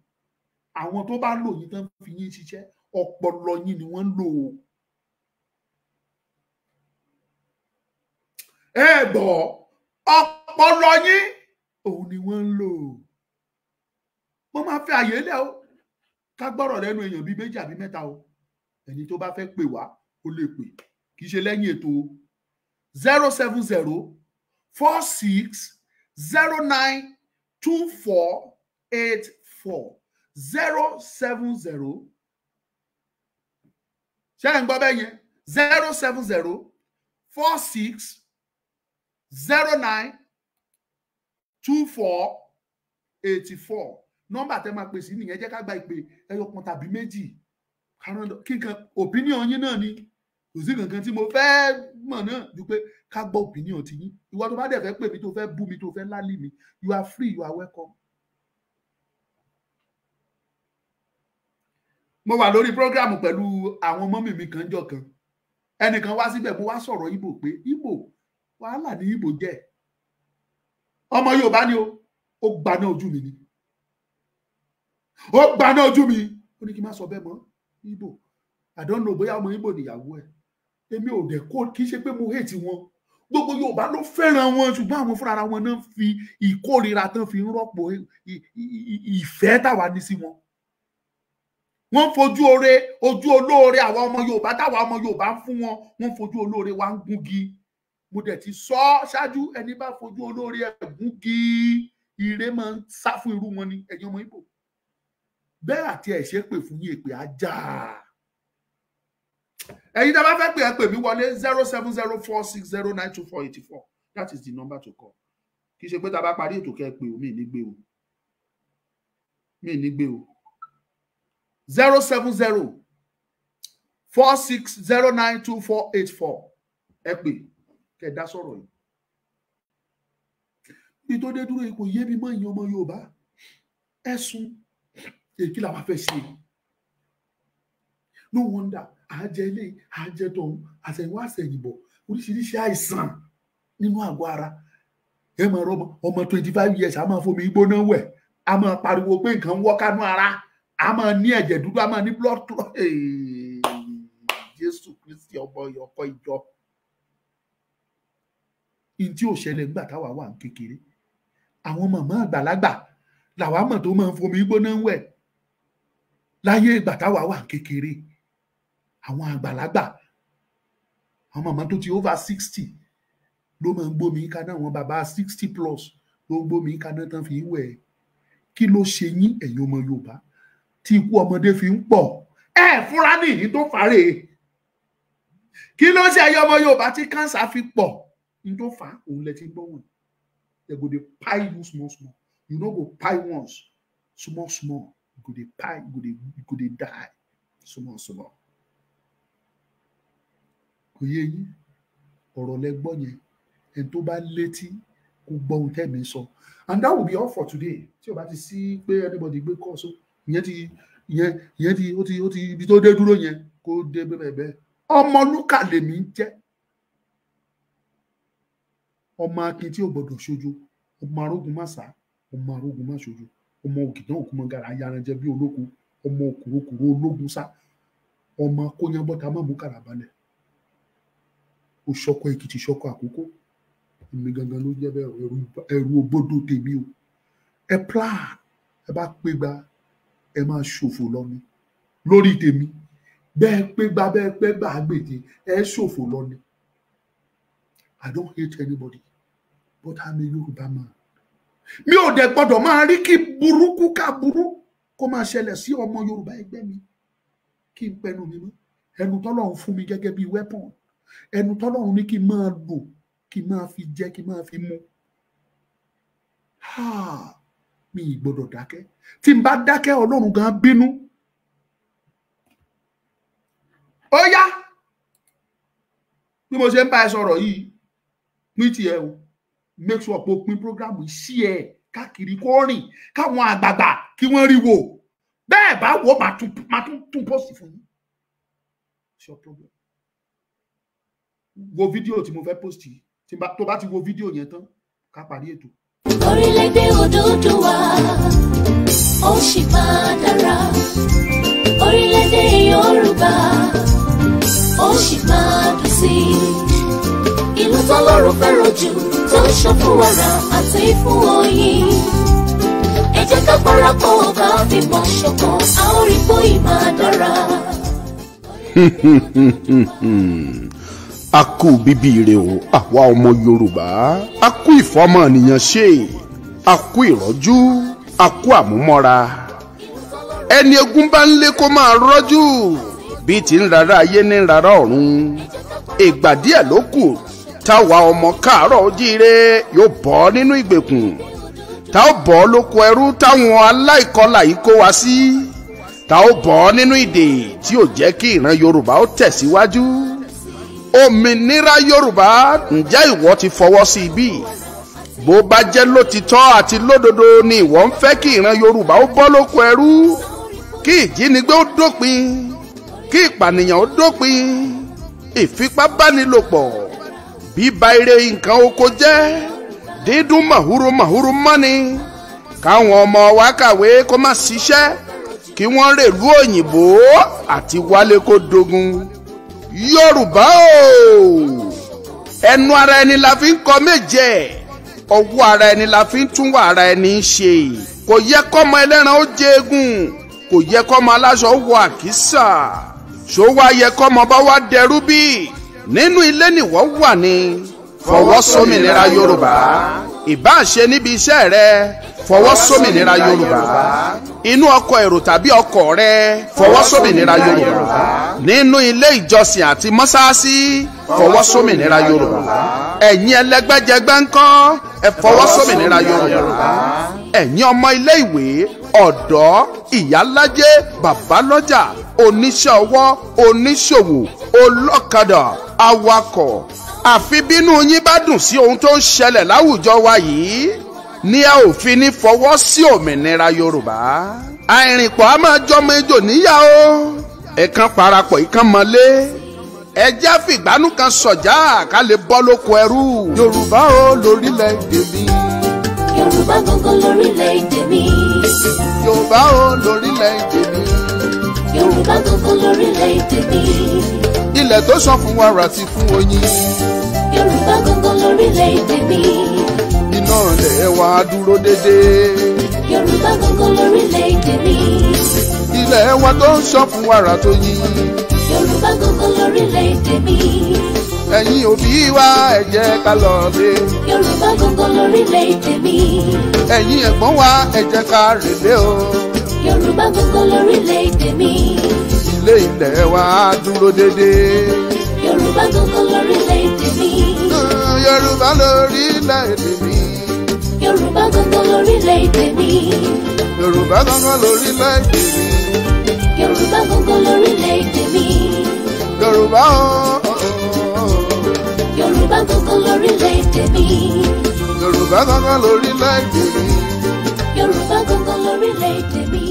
Àwọn tó bá lò yín tán fi yín ṣiṣẹ́ ọpọlọ yín ni wọ́n ń lò ó. Ẹ gbọ́ ọpọlọ yín òun ni wọ́n ń lò. Wọ́n máa fẹ́ àyè lẹ̀ o. Ká gbọ́rọ̀ lẹ́nu èèyàn bíi méjì àbí mẹ́ta o. Ẹni tó bá fẹ́ pè wá ó lè pè. Kì í ṣe lẹ́yìn ètò 070 46092484 070 ṣé ń gbọ́ bẹ́ẹ̀ yẹn 070 46092484 nọ́mbà tẹ́ máa pè sí nìyẹn jẹ́ ká gba ìpè ẹyọkan tàbí méjì kíkan opinion yín náà ni kò sí kankan tí mo fẹ́ mọ̀ náà ju pé ká gbọ́ opinion ti yín ìwọ tó bá dẹ̀ fẹ́ pè mí tó fẹ́ bú mi tó fẹ́ lálì mi you are free, you are welcome. mo wà lórí program pẹ̀lú àwọn mọ́mì mi kan jọ kan ẹnìkan wá síbẹ̀ mo wá sọ̀rọ̀ Ìgbò pé Ìgbò wàhálà ní Ìgbò jẹ́ ọmọ Yorùbá ni ó gbaná ojú mi ni ó gbaná ojú mi ó ní kí n má sọ bẹ́ẹ̀ mọ́ Ìgbò I don't know bóyá ọmọ Ìgbò nìyàwó ẹ̀ èmi ò dẹ̀ kó kì í ṣe pé mo hate wọn gbogbo Yorùbá ló fẹ́ràn wọn ṣùgbọ́n àwọn fúnra wọn náà fi ìkórira tán fi ń rọ́pò ìfẹ́ táwa ní sí wọn. Wọ́n fojú ojú olóore àwa ọmọ Yorùbá táwa ọmọ Yorùbá ń fún wọn wọ́n fojú olóore wa ń gúngi mo dẹ̀ ti sọ ṣáájú ẹni bá fojú olóore ẹ̀ gúngi ire máa ń sá fún irú wọn ni ẹ̀yin ọmọ Ìgbò bẹ́ẹ̀ àti ẹ̀ ṣe pè fún yín èpè ajá ẹ̀yin tá a bá fẹ́ pè ẹ pè mí wọlé 07046092484 that is the number to call kì í ṣe pé tá a bá parí ètò kẹ́ ẹ pè o mi ní gbé o 07046092484 ẹ pè kẹ́ dá sọ̀rọ̀ yìí bí tó dé dúró ipò yé mi mọ́ ìyẹn ọmọ Yorùbá ẹ̀sùn èkí làwọn fẹ́ ṣe no wonder àjẹ ilé àjẹ tọ̀hún àṣẹ̀yìnwá àṣẹ̀yìnbọ̀ oríṣiríṣi àìsàn nínú àgọ́ ara ẹ máa rọ ọmọ 25 years a máa fomi gbóná wẹ̀ a máa pariwo pé nǹkan wọ́ kánú ara a máa ní ẹ̀jẹ̀ dúdú a máa ní blood clot Jésù Kristi ọmọ ọkọ ìjọ ìdí ò ṣẹlẹ̀ nígbà táwa wà ní kékeré àwọn màmá àgbàlagbà làwa mọ̀ tó máa ń fomi gbóná wẹ̀ láyé ìgbà táwa wà ní kékeré àwọn àgbàlagbà àwọn màmá tó ti over 60 ló máa ń gbómi kaná àwọn bàbá 60 plus ló ń gbómi kaná tán fi ń wẹ̀ kí ló ṣe yín ẹ̀yin ọmọ Yorùbá tí ikú ọmọdé fi ń pọ̀ ẹ fúnra ní ìyí tó fàárẹ kí ló ṣe ẹ̀yin ọmọ Yorùbá tí kánsà fi pọ̀ ní tó fà òun lẹ ti gbọ́ wọn they go dey pie you small small you no go pie once small small you go dey pie you go dey die small small kò yé yín ọ̀rọ̀ lẹ gbọ́ yẹn ẹni tó bá létí kó gbọ́ ohun tẹ́mi sọ and that will be all for today tí o bá ti sí pé anybody gbé kọ́ so ìyẹn ti ó ti ibi tó dé dúró yẹn kó dé bẹ́ẹ̀ Ọmọlúkà lèmi ń jẹ́ ọmọ akin tí ò gbọdọ̀ ṣojo ọmọ arógun má sá ọmọ arógun má ṣojo ọmọ ògìdán òkú mọ gàrà ayaranjẹ bí olóko ọmọ òkúròkúrò ológun sá ọmọ akóyanbọta má mú kàràbalẹ̀ òṣọkọ Èkìtì ṣọkọ àkókò èmi gangan ló jẹ́ bẹ́ẹ̀ ẹrù òbodò tèmi o ẹ plan ẹ bá pé gba ẹ máa ṣòfò lọ́ni lórí tèmi bẹ́ẹ̀ pé gba bẹ́ẹ̀ pé gbà gbèdé ẹ ṣòfò lọ́ni. I don't hate anybody but I'm a Yorùbá man. Mi ò dẹ̀ gbọ́dọ̀ máa rí kí burúkú ká burú kó máa ṣẹlẹ̀ sí ọmọ Yorùbá ẹgbẹ́ mi kí n pẹnu mi mọ́ ẹnu tọ́lọ́run fún mi gẹ́gẹ́ bí weapon ẹnu tọ́lọ́run ní kí n máa lò kí n máa fi jẹ kí n máa fi mú mi ì gbọ́dọ̀ dákẹ́ tí n bá dákẹ́ Ọlọ́run gan bínú ó yá bí mo ṣe ń bá ẹ sọ̀rọ̀ yìí pín tiẹ̀ o make sure pé o pín program yìí sí ẹ káàkiri kó rìn káwọn àgbààgbà kí wọ́n rí wò bẹ́ẹ̀ bá wò máa tún post fún yín it's your problem wo fídíò tí mo fẹ́ post yìí tó bá ti wo fídíò yẹn tán ká parí ètò. Orílẹ̀-èdè Odùduwà ó sì máa dára orílẹ̀-èdè Yorùbá ó sì máa dùn sí ìlú tọ́lọ́run fẹ́ràn jù tó ń ṣàn fún wàrà àti fún oyin ẹ jẹ́ ká parapọ̀ ká fìmọ̀ ṣọ̀kan a ó rí bóyá máa dára. a kú bíbí ire o àwa ọmọ Yorùbá a kú ìfọmọnìyàn ṣe a kú ìrọ́jú a kú àmúmọ́ra ẹni egun bá ń lé kó máa rọ́jú bí ti ń rárá ayé ní rárá ọ̀run ìgbà díẹ̀ ló kù táwa ọmọ káàárọ̀ ojíire yóò bọ́ nínú ìgbèkùn tá ó bọ́ lóko ẹrú táwọn aláìkọlà yìí kó wa sí tá ó bọ́ nínú ìdè tí ò jẹ́ kí ìran Yorùbá ó tẹ̀síwájú òmìnira Yorùbá ǹjẹ́ ìwọ ti fọwọ́ sí ibi bó bá jẹ́ lótìtọ́ àti lódodo ni ìwọ ń fẹ́ kí ìran Yorùbá ó bọ́ lóko ẹrú kí ìjínigbé ó dópin kí ìpànìyàn ó dópin ìfipábánilòpọ̀ bíba ire nǹkan oko jẹ́ dídún màhúrú mọ́ni káwọn ọmọ wa kàwé kó má ṣiṣẹ́ kí wọ́n rèlú òyìnbó àti wálé kó dogun. Yorùbá o ẹnu ara ẹni la fi ń kọ méje ọwọ́ ara ẹni la fi ń tún wà ara ẹni ṣe kò yẹ kọ́mọ ẹlẹ́ran ó jẹ́gun kò yẹ kọ́mọ aláṣọ wọ àkísà ṣó wá yẹ kọ́mọ bá wá dẹrú bí nínú ilé nìwọ wà ní fọwọ́ sómìnira Yorùbá ìbá ṣe níbi iṣẹ́ rẹ fọwọ́ sómìnira Yorùbá inú ọkọ̀ èrò tàbí ọkọ̀ rẹ fọwọ́ sómìnira Yorùbá nínú ilé ìjọsìn àti mọ́sáàsì fọwọ́ sómìnira Yorùbá ẹ̀yin ẹlẹ́gbẹ́jẹgbẹ́ ńkọ́ ẹ fọwọ́ sómìnira Yorùbá ẹ̀yin ọmọ ilé ìwé ọ̀dọ́ ìyálájé babalọ́jà oníṣẹ́ ọwọ́ oníṣòwò olókadà awakọ̀ àfi bínú yín bá dùn sí ohun tó ń ṣẹlẹ̀ láwùjọ wa yìí ní a ò fi ní fọwọ́ sí òmìnira Yorùbá àìrìnpọ̀ a máa jọmọ ejò níyà o ẹ̀kan parapọ̀ ìkan mọ́lé ẹjẹ́ fìgbánú kan sọ̀já ká lè bọ́ lóko ẹrú. Yorùbá o lórílẹ̀‐èdè mi. Yorùbá gbogbo lórílẹ̀‐èdè mi. Yorùbá o lórílẹ̀‐èdè mi. Yorùbá gbogbo lórílẹ̀‐èdè mi. Ilẹ̀ tó sàn fún wàrà àti fún oyin. Yorùbá gbogbo lórílẹ̀‐èdè mi. Iná ilẹ̀ wa dúró dédé. Yorùbá gbogbo lórílẹ̀‐èdè mi. Ilẹ̀ wa tó ń sàn fún wàrà tó yin. Yorùbá gbogbo lórílẹ̀‐èdè mi. Ẹ̀yin òbí wa ẹ jẹ́ ká lọ lé. Yorùbá gbogbo lórílẹ̀‐èdè mi. Ẹ̀yin ẹ̀gbọ́n wa ẹ jẹ́ ká rèlé o. Yorùbá gbogbo lórílẹ̀‐èdè mi. Ilé ilẹ̀ wa dúró dédé. Yorùbá gbogbo lórílẹ̀‐èdè mi. Yorùbá lórílẹ̀‐èdè mi. Yorùbá gbogbo lórílẹ̀‐èdè mi. Yorùbá gbogbo lórílẹ̀‐èdè mi. Yorùbá gbogbo lórílẹ̀‐èdè mi. Yorùbá Yorùbá gbogbo lórílẹ̀‐èdè mi. Yorùbá gbogbo lórílẹ̀‐èdè mi. Yorùbá gbogbo lórílẹ̀‐èdè mi.